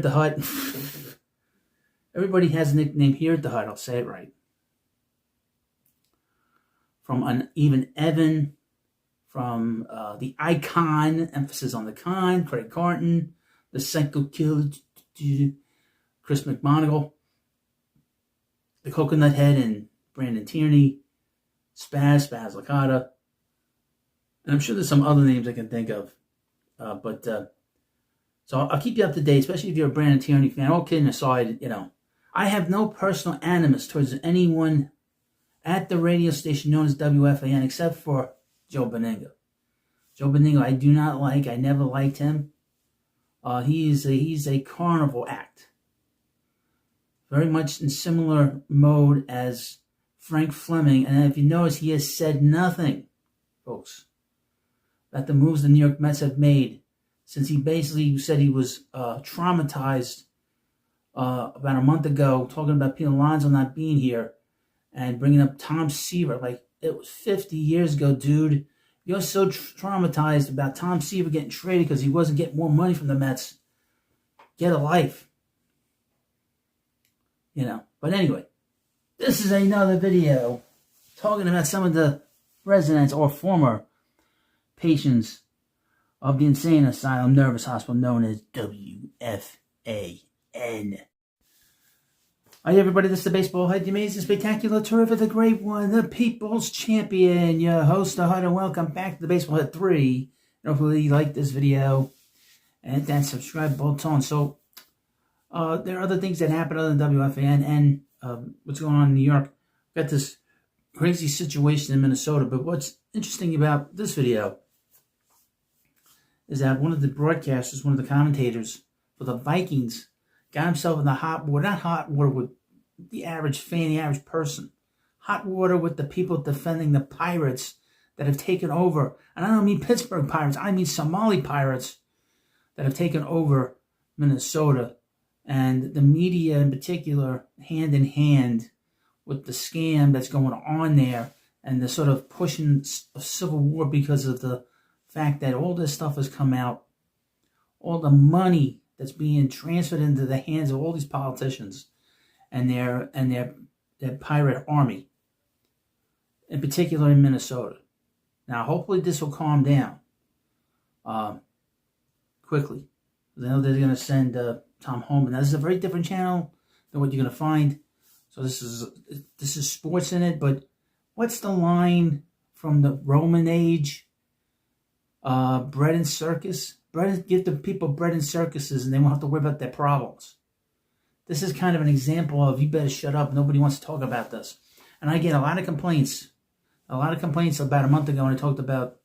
Speaker 1: hut. Everybody has a nickname here at the hut. I'll say it right. From Uneven Evan, from the Icon, emphasis on the con, Craig Carton, the Psycho Killer, Chris McMonagle, the Coconut Head and Brandon Tierney, Spaz Licata, and I'm sure there's some other names I can think of. So I'll keep you up to date, especially if you're a Brandon Tierney fan. All kidding aside, you know, I have no personal animus towards anyone at the radio station known as WFAN except for Joe Benigno. Joe Benigno I do not like. I never liked him. He's a carnival act. Very much in similar mode as Frank Fleming. And if you notice, he has said nothing, folks, about the moves the New York Mets have made since he basically said he was traumatized about a month ago, talking about Pete Alonso not being here and bringing up Tom Seaver. Like, it was 50 years ago, dude. You're so traumatized about Tom Seaver getting traded because he wasn't getting more money from the Mets. Get a life. You know. But anyway, this is another video talking about some of the residents or former patients of the insane asylum nervous hospital known as WFAN. Hi everybody, this is the Baseball Head, the amazing, spectacular, terrific, the great one, the people's champion, your host, the Hut, and welcome back to the Baseball Head 3. Hopefully you like this video and hit that subscribe button. So there are other things that happen other than WFAN and what's going on in New York. Got this crazy situation in Minnesota, but what's interesting about this video is that one of the broadcasters, one of the commentators for the Vikings, got himself in the hot water, not hot water with the average fan, the average person. Hot water with the people defending the Pirates that have taken over. And I don't mean Pittsburgh Pirates, I mean Somali Pirates that have taken over Minnesota. And the media in particular, hand in hand with the scam that's going on there and the sort of pushing of civil war because of the fact that all this stuff has come out, all the money that's being transferred into the hands of all these politicians and their pirate army, in particular in Minnesota. Now, hopefully this will calm down quickly. I know they're going to send Tom home, and now this is a very different channel than what you're going to find. So this is sports in it, but what's the line from the Roman age? Bread and circus. Give the people bread and circuses and they won't have to worry about their problems. This is kind of an example of you better shut up. Nobody wants to talk about this. And I get a lot of complaints A lot of complaints about a month ago when I talked about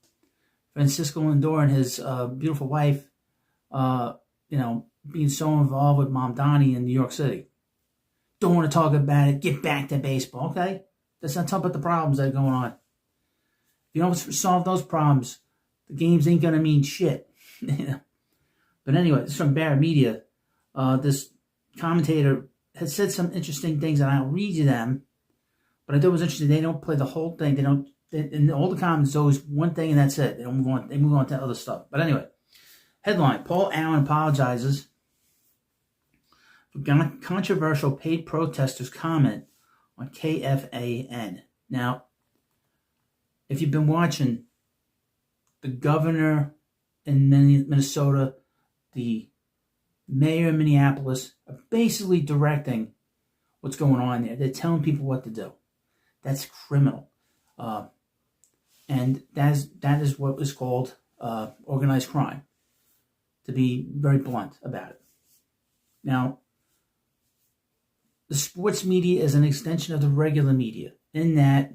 Speaker 1: Francisco Lindor and his beautiful wife, being so involved with Mom Donnie in New York City. Don't want to talk about it. Get back to baseball, okay? Let's not talk about the problems that are going on. If you don't solve those problems, the games ain't going to mean shit. But anyway, this is from Barrett Media. This commentator has said some interesting things, and I'll read you them. But I thought it was interesting. They don't play the whole thing. They don't. In all the comments, it's always one thing, and that's it. They don't move on. They move on to other stuff. But anyway, headline: Paul Allen apologizes for controversial paid protesters' comment on KFAN. Now, if you've been watching, the governor in Minnesota, the mayor in Minneapolis are basically directing what's going on there. They're telling people what to do. That's criminal. And that is what is called organized crime, to be very blunt about it. Now, the sports media is an extension of the regular media in that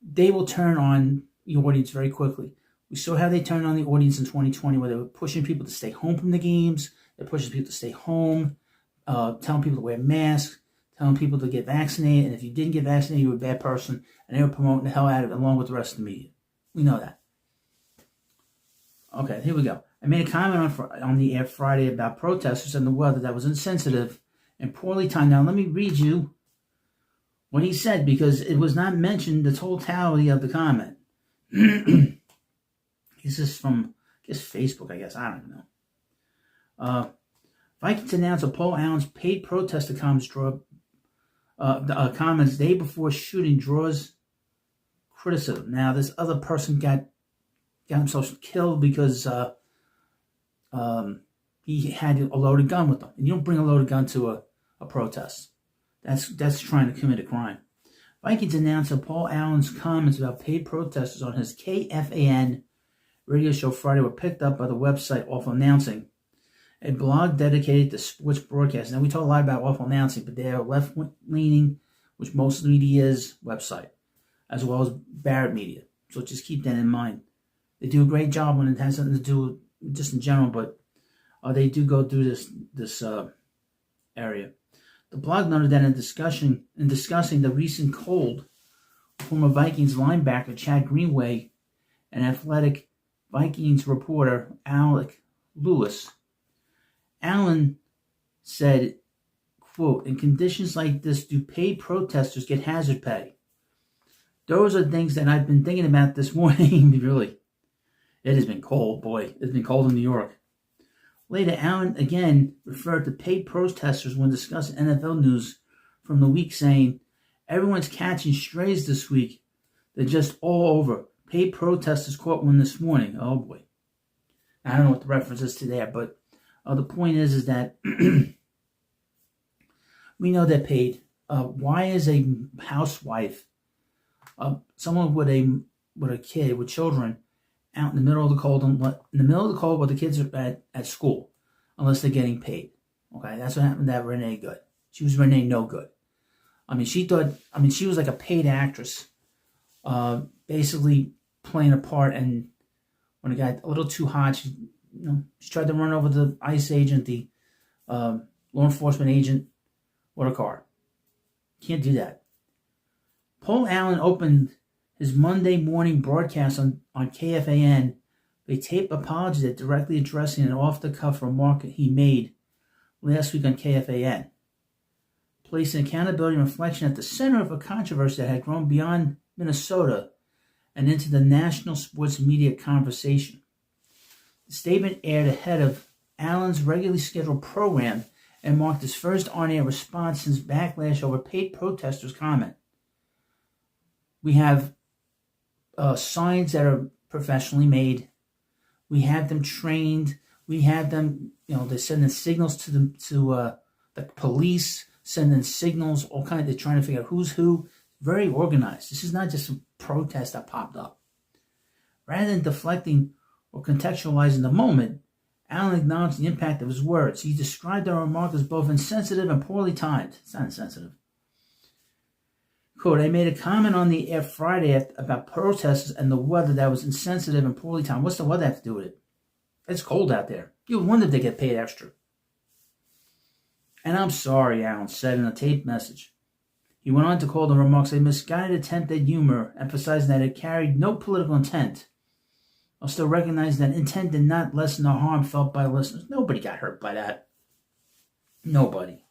Speaker 1: they will turn on the audience very quickly. We saw how they turned on the audience in 2020 where they were pushing people to stay home from the games. They're pushing people to stay home, telling people to wear masks, telling people to get vaccinated. And if you didn't get vaccinated, you were a bad person. And they were promoting the hell out of it along with the rest of the media. We know that. Okay, here we go. I made a comment on the air Friday about protesters and the weather that was insensitive and poorly timed. Now, let me read you what he said, because it was not mentioned, the totality of the comment. This is from, I guess, Facebook, I guess. I don't know. Vikings announced that Paul Allen's paid protester comments day before shooting draws criticism. Now, this other person got himself killed because he had a loaded gun with him. And you don't bring a loaded gun to a protest. That's trying to commit a crime. Vikings announced that Paul Allen's comments about paid protesters on his KFAN radio show Friday were picked up by the website Awful Announcing, a blog dedicated to sports broadcasting. Now, we talk a lot about Awful Announcing, but they are left-leaning, which most media is, website, as well as Barrett Media. So just keep that in mind. They do a great job when it has something to do just in general, but they do go through this area. The blog noted that in discussing the recent cold, former Vikings linebacker Chad Greenway and athletic Vikings reporter Alec Lewis, Allen said, quote, "In conditions like this, do paid protesters get hazard pay? Those are things that I've been thinking about this morning." Really, it has been cold, boy. It's been cold in New York. Later, Allen again referred to paid protesters when discussing NFL news from the week, saying, "Everyone's catching strays this week. They're just all over. Paid protesters caught one this morning." Oh boy. I don't know what the reference is to there, but the point is that we know they're paid. Why is a housewife, someone with a kid, with children, out in the middle of the cold, while the kids are at school, unless they're getting paid? Okay, that's what happened to that Renee Good. She was Renee No Good. She was like a paid actress, basically playing a part, and when it got a little too hot, she tried to run over the ICE agent, the law enforcement agent, with a car. Can't do that. Paul Allen opened his Monday morning broadcast on KFAN with a taped apology that directly addressing an off-the-cuff remark he made last week on KFAN, placing accountability and reflection at the center of a controversy that had grown beyond Minnesota and into the national sports media conversation. The statement aired ahead of Allen's regularly scheduled program and marked his first on-air response since backlash over paid protesters' comment. We have signs that are professionally made. We have them trained. We have them, they're sending signals to the police, sending signals, all kinds. They're trying to figure out who's who. Very organized. This is not just a protest that popped up. Rather than deflecting or contextualizing the moment, Allen acknowledged the impact of his words. He described the remark as both insensitive and poorly timed. It's not insensitive. Quote, I made a comment on the air Friday about protesters and the weather that was insensitive and poorly timed. What's the weather have to do with it? It's cold out there. You wonder if they get paid extra. And I'm sorry, Allen said in a taped message. He went on to call the remarks a misguided attempt at humor, emphasizing that it carried no political intent. I'll still recognize that intent did not lessen the harm felt by listeners. Nobody got hurt by that. Nobody.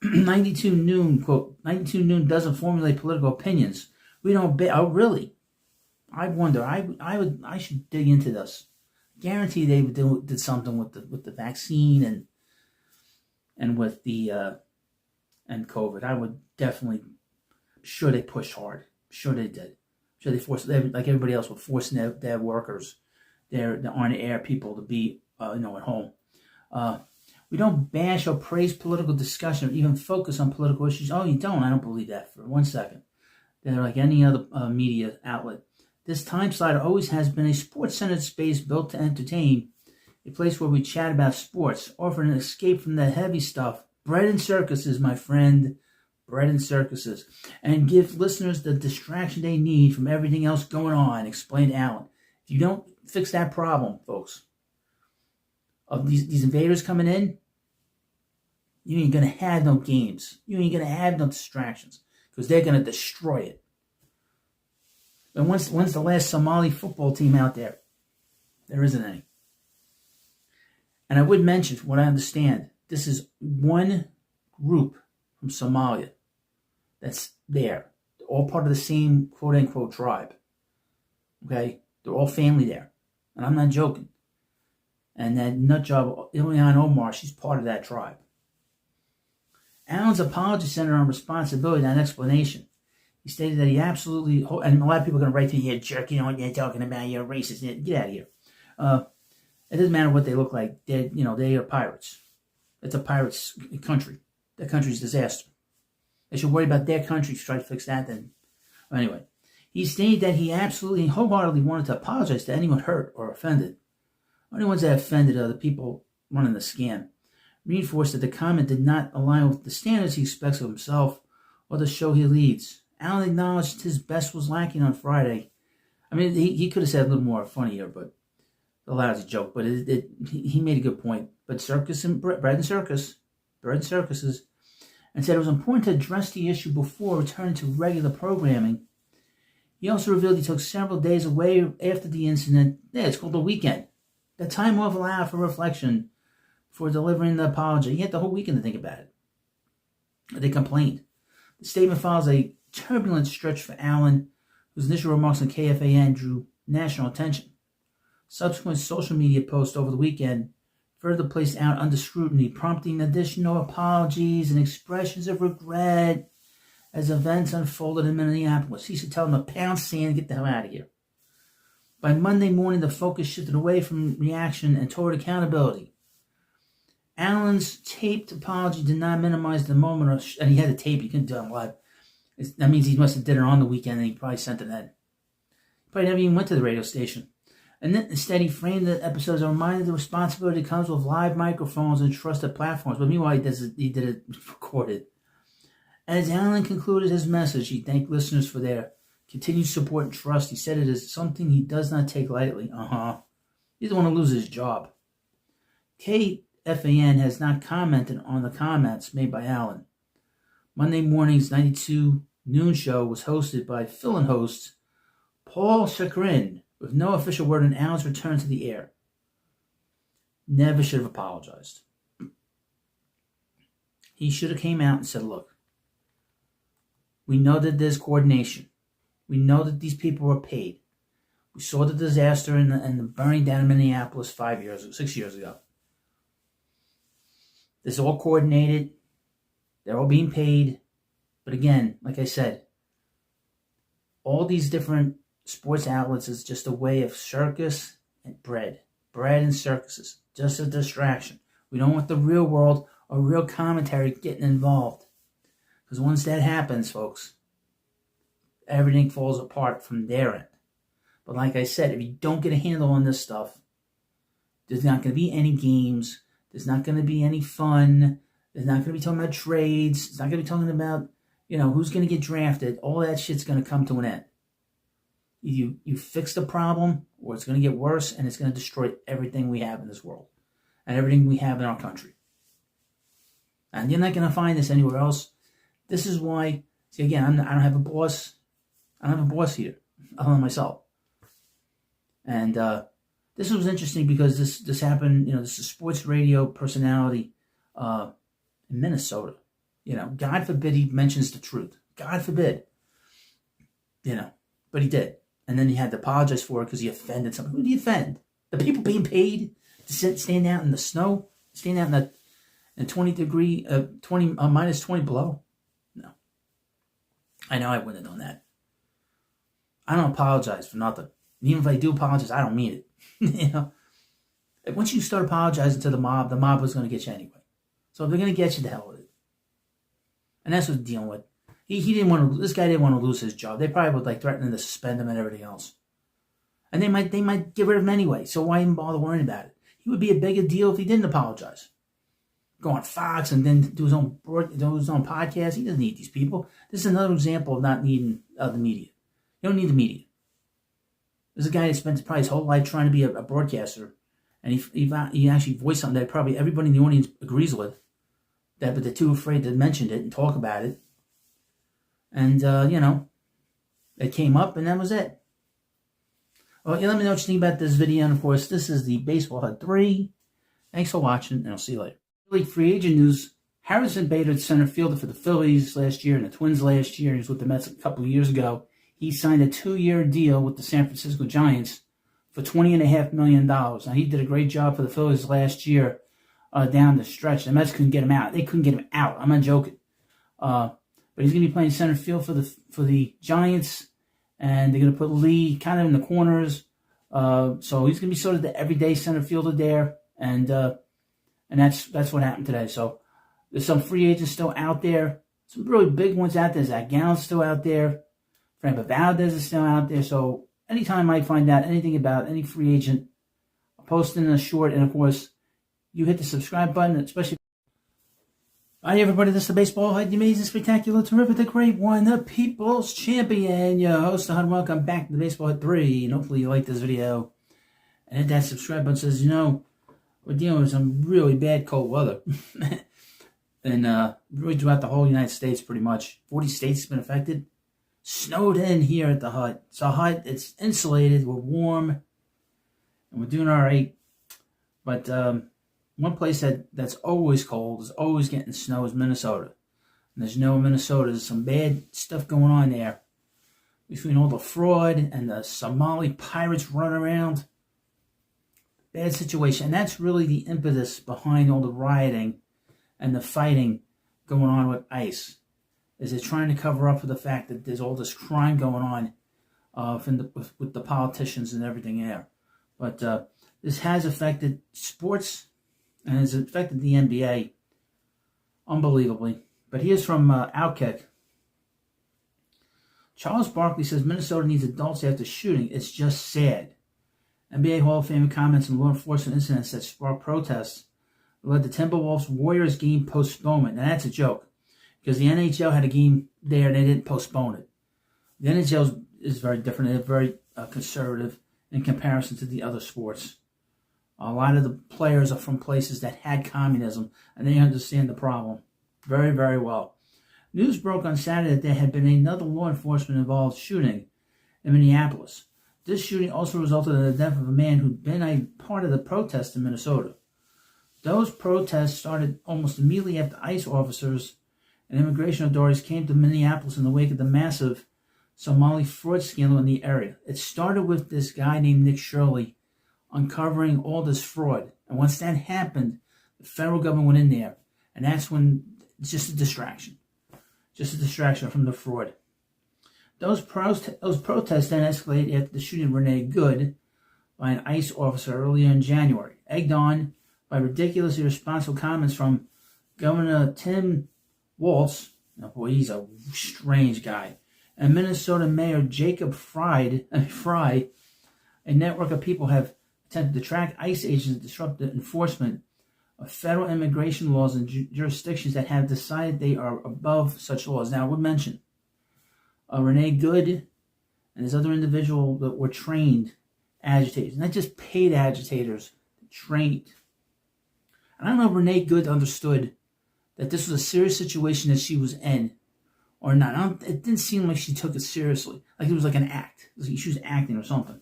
Speaker 1: 92 Noon, quote, 92 Noon doesn't formulate political opinions. We don't oh, really? I wonder. I should dig into this. Guarantee they did something with the vaccine and with the and COVID. I would definitely, sure they pushed hard. Sure they did. Sure they forced, like everybody else, were forcing their workers, their on-air people to be at home. We don't bash or praise political discussion or even focus on political issues. Oh, you don't? I don't believe that for 1 second. They're like any other media outlet. This time slot always has been a sports-centered space built to entertain, a place where we chat about sports, offering an escape from the heavy stuff. Bread and circuses, my friend. Bread and circuses. And give listeners the distraction they need from everything else going on, explained Allen. If you don't fix that problem, folks, of these invaders coming in, you ain't going to have no games. You ain't going to have no distractions because they're going to destroy it. And when's the last Somali football team out there? There isn't any. And I would mention, from what I understand, this is one group from Somalia that's there. They're all part of the same quote-unquote tribe. Okay? They're all family there. And I'm not joking. And that nutjob, Ilhan Omar, she's part of that tribe. Allen's apology centered on responsibility, not explanation. He stated that he absolutely, and a lot of people are going to write to you, jerk, you know what you're talking about, you're racist, get out of here. It doesn't matter what they look like. They are pirates. It's a pirate's country. Their country's a disaster. They should worry about their country, try to fix that then. Anyway, he stated that he absolutely wholeheartedly wanted to apologize to anyone hurt or offended. Only ones that offended are the people running the scam. Reinforced that the comment did not align with the standards he expects of himself or the show he leads. Allen acknowledged his best was lacking on Friday. I mean, he could have said a little more funnier, but a lousy joke. But he made a good point. But circus and bread and circuses, and said it was important to address the issue before returning to regular programming. He also revealed he took several days away after the incident. Yeah, it's called the weekend. The time off allowed for reflection for delivering the apology. He had the whole weekend to think about it. They complained. The statement follows a turbulent stretch for Allen, whose initial remarks on KFAN drew national attention. Subsequent social media posts over the weekend further placed Allen under scrutiny, prompting additional apologies and expressions of regret as events unfolded in Minneapolis. He should tell them to pound sand and get the hell out of here. By Monday morning, the focus shifted away from reaction and toward accountability. Allen's taped apology did not minimize the moment, and he had a tape. You couldn't do it live. That means he must have did it on the weekend, and he probably sent it in. He probably never even went to the radio station. And then instead, he framed the episode as a reminder of the responsibility that comes with live microphones and trusted platforms. But meanwhile, he did it recorded. As Allen concluded his message, he thanked listeners for their continued support and trust. He said it is something he does not take lightly. He doesn't want to lose his job. KFAN has not commented on the comments made by Allen. Monday morning's 92 Noon show was hosted by fill-in host Paul Chagrin, with no official word on Allen's return to the air. Never should have apologized. He should have came out and said, look, we know that there's coordination. We know that these people were paid. We saw the disaster and the burning down in Minneapolis 6 years ago. This is all coordinated. They're all being paid. But again, like I said, all these different sports outlets is just a way of circus and bread. Bread and circuses. Just a distraction. We don't want the real world or real commentary getting involved. Because once that happens, folks, everything falls apart from their end. But like I said, if you don't get a handle on this stuff, there's not going to be any games. There's not going to be any fun. There's not going to be talking about trades. It's not going to be talking about, who's going to get drafted, all that shit's going to come to an end. You fix the problem, or it's going to get worse, and it's going to destroy everything we have in this world and everything we have in our country. And you're not going to find this anywhere else. This is why, see, again, I don't have a boss. I don't have a boss here other than myself. And this was interesting because this happened, this is a sports radio personality in Minnesota. God forbid he mentions the truth. God forbid. But he did. And then he had to apologize for it because he offended someone. Who do you offend? The people being paid to stand out in the snow? Stand out in the minus 20 below? No. I know I wouldn't have done that. I don't apologize for nothing. And even if I do apologize, I don't mean it. Once you start apologizing to the mob was going to get you anyway. So if they're going to get you, the hell with it. And that's what we're dealing with. This guy didn't want to lose his job. They probably would threatening to suspend him and everything else. And they might get rid of him anyway. So why even bother worrying about it? He would be a bigger deal if he didn't apologize. Go on Fox and then do his own podcast. He doesn't need these people. This is another example of not needing the media. You don't need the media. There's a guy that spent probably his whole life trying to be a broadcaster, and he actually voiced something that probably everybody in the audience agrees with. But they're too afraid to mention it and talk about it. And, it came up, and that was it. Well, let me know what you think about this video. And, of course, this is the Baseball Hut 3. Thanks for watching, and I'll see you later. League free agent news. Harrison Bader, center fielder for the Phillies last year and the Twins last year. He was with the Mets a couple of years ago. He signed a 2-year deal with the San Francisco Giants for $20.5 million. Now, he did a great job for the Phillies last year down the stretch. The Mets couldn't get him out. They couldn't get him out. I'm not joking. But he's going to be playing center field for the Giants, and they're going to put Lee kind of in the corners. So he's going to be sort of the everyday center fielder there, and that's what happened today. So there's some free agents still out there, some really big ones out there. Zach Gallen's still out there. Framber Valdez is still out there. So anytime I find out anything about any free agent, I'll post in a short, and of course, you hit the subscribe button, especially. Hi everybody, this is the Baseball Hut, the amazing, spectacular, terrific, the great one, the People's Champion, your host, the Hut. Welcome back to the Baseball Hut 3, and hopefully you like this video. And hit that subscribe button. Says, we're dealing with some really bad cold weather. And really throughout the whole United States, pretty much. 40 states have been affected. Snowed in here at the Hut. So Hut, it's insulated, we're warm, and we're doing all right. But one place that's always cold, is always getting snow, is Minnesota. And there's no Minnesota. There's some bad stuff going on there. Between all the fraud and the Somali pirates running around. Bad situation. And that's really the impetus behind all the rioting and the fighting going on with ICE. Is they're trying to cover up for the fact that there's all this crime going on with the politicians and everything there. But this has affected sports. And has affected the NBA unbelievably. But here's from Outkick. Charles Barkley says Minnesota needs adults after shooting. It's just sad. NBA Hall of Fame comments on law enforcement incidents that sparked protests led to Timberwolves Warriors game postponement. Now that's a joke. Because the NHL had a game there and they didn't postpone it. The NHL is very different. They're very conservative in comparison to the other sports. A lot of the players are from places that had communism, and they understand the problem very, very well. News broke on Saturday that there had been another law enforcement-involved shooting in Minneapolis. This shooting also resulted in the death of a man who'd been a part of the protest in Minnesota. Those protests started almost immediately after ICE officers and immigration authorities came to Minneapolis in the wake of the massive Somali fraud scandal in the area. It started with this guy named Nick Shirley uncovering all this fraud. And once that happened, the federal government went in there. And that's when it's just a distraction. Just a distraction from the fraud. Those protests then escalated after the shooting of Renee Good by an ICE officer earlier in January, egged on by ridiculously irresponsible comments from Governor Tim Walz. Oh boy, he's a strange guy. And Minnesota Mayor Jacob Fry. A network of people have attempted to track ICE agents and disrupt the enforcement of federal immigration laws in jurisdictions that have decided they are above such laws. Now, I would mention Renee Good and this other individual that were trained agitators, not just paid agitators, trained. And I don't know if Renee Good understood that this was a serious situation that she was in or not. It didn't seem like she took it seriously, like it was like an act. It was like she was acting or something.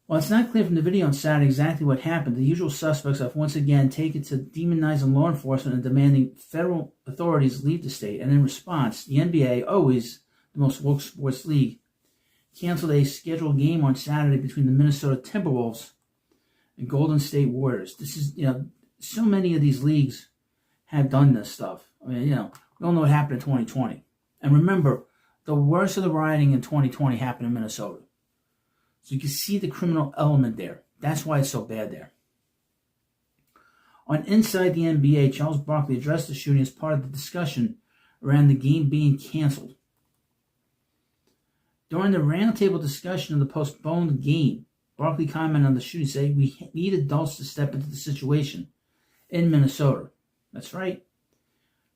Speaker 1: While it's not clear from the video on Saturday exactly what happened, the usual suspects have once again taken to demonizing law enforcement and demanding federal authorities leave the state. And in response, the NBA, always the most woke sports league, canceled a scheduled game on Saturday between the Minnesota Timberwolves and Golden State Warriors. This is, so many of these leagues have done this stuff. I mean, we all know what happened in 2020. And remember, the worst of the rioting in 2020 happened in Minnesota. So you can see the criminal element there. That's why it's so bad there. On Inside the NBA, Charles Barkley addressed the shooting as part of the discussion around the game being canceled. During the roundtable discussion of the postponed game, Barkley commented on the shooting, saying, "We need adults to step into the situation in Minnesota." That's right.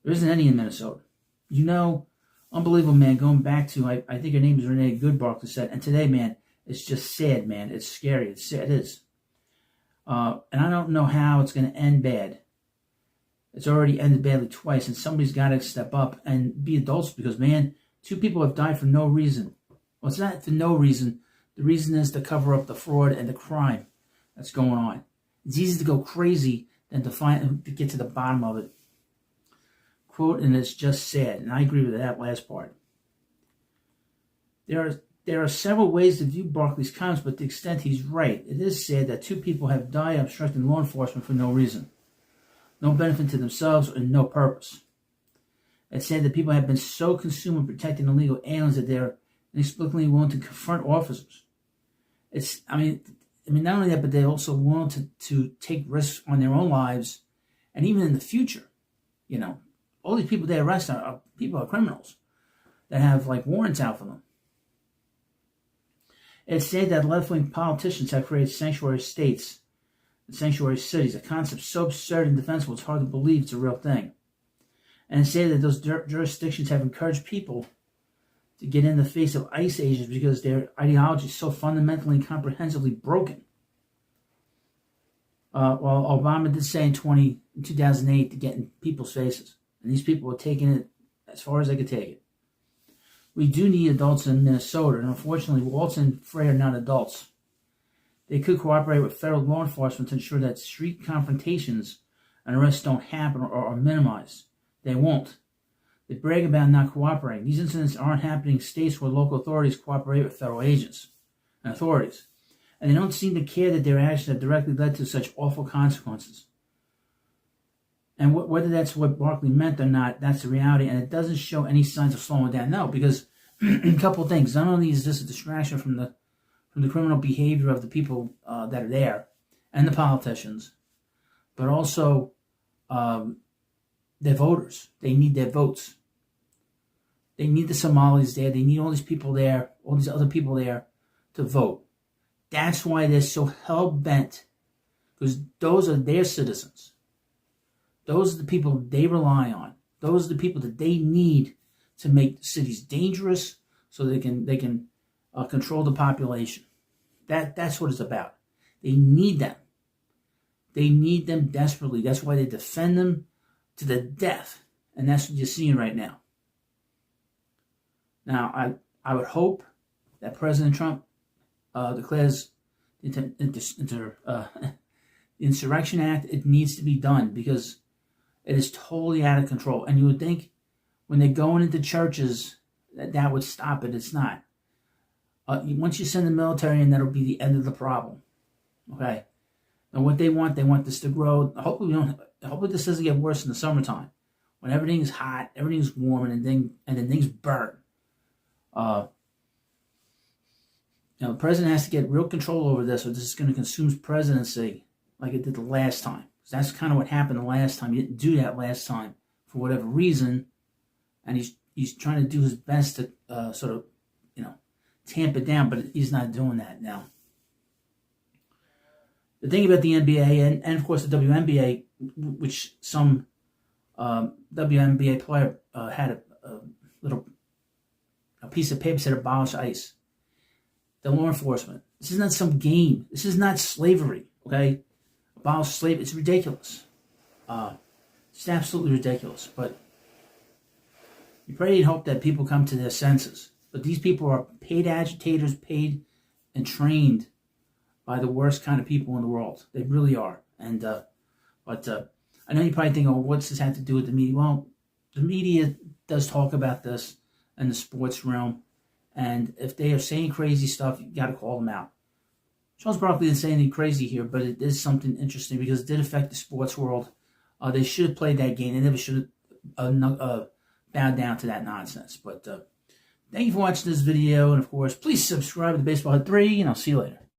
Speaker 1: There isn't any in Minnesota. Unbelievable, man. Going back to, I think her name is Renee Good, Barkley said. And today, man, it's just sad, man. It's scary. It's sad. It is. And I don't know how it's going to end bad. It's already ended badly twice, and somebody's got to step up and be adults because, man, 2 people have died for no reason. Well, it's not for no reason. The reason is to cover up the fraud and the crime that's going on. It's easy to go crazy than to get to the bottom of it. Quote, and it's just sad. And I agree with that last part. There are several ways to view Barkley's comments, but to the extent he's right, it is sad that 2 people have died obstructing law enforcement for no reason. No benefit to themselves and no purpose. It's sad that people have been so consumed with protecting illegal aliens that they're inexplicably willing to confront officers. I mean, not only that, but they're also willing to take risks on their own lives, and even in the future, all these people they arrest are criminals that have warrants out for them. It's said that left-wing politicians have created sanctuary states and sanctuary cities, a concept so absurd and defensible it's hard to believe it's a real thing. And it's said that those jurisdictions have encouraged people to get in the face of ICE agents because their ideology is so fundamentally and comprehensively broken. Well, Obama did say in 2008 to get in people's faces. And these people are taking it as far as they could take it. We do need adults in Minnesota, and unfortunately, Walton and Frey are not adults. They could cooperate with federal law enforcement to ensure that street confrontations and arrests don't happen or are minimized. They won't. They brag about not cooperating. These incidents aren't happening in states where local authorities cooperate with federal agents and authorities. And they don't seem to care that their actions have directly led to such awful consequences. And whether that's what Barkley meant or not, that's the reality. And it doesn't show any signs of slowing down. No, because a couple of things. Not only is this a distraction from the criminal behavior of the people that are there and the politicians, but also their voters. They need their votes. They need the Somalis there. They need all these people there, all these other people there to vote. That's why they're so hell-bent, because those are their citizens. Those are the people they rely on. Those are the people that they need to make cities dangerous so they can control the population. That's what it's about. They need them. They need them desperately. That's why they defend them to the death. And that's what you're seeing right now. Now, I would hope that President Trump declares the Insurrection Act. It needs to be done because it is totally out of control. And you would think when they're going into churches that would stop it. It's not. Once you send the military in, that'll be the end of the problem. Okay? And what they want this to grow. Hopefully this doesn't get worse in the summertime. When everything's hot, everything's warm, and then things burn. The president has to get real control over this, or this is going to consume his presidency like it did the last time. That's kind of what happened the last time. He didn't do that last time for whatever reason, and he's trying to do his best to sort of, tamp it down, but he's not doing that now. The thing about the NBA and of course the WNBA, which some WNBA player had a little piece of paper said abolish ICE. The law enforcement. This is not some game. This is not slavery. Okay, abolish slavery. It's ridiculous. It's absolutely ridiculous. But you pray and hope that people come to their senses. But these people are paid agitators, paid and trained by the worst kind of people in the world. They really are. And but I know you probably think, oh, what's this have to do with the media? Well, the media does talk about this in the sports realm. And if they are saying crazy stuff, you got to call them out. Charles Barkley didn't say anything crazy here, but it is something interesting because it did affect the sports world. They should have played that game. They never should have bowed down to that nonsense. But thank you for watching this video. And, of course, please subscribe to Baseball Hut 3, and I'll see you later.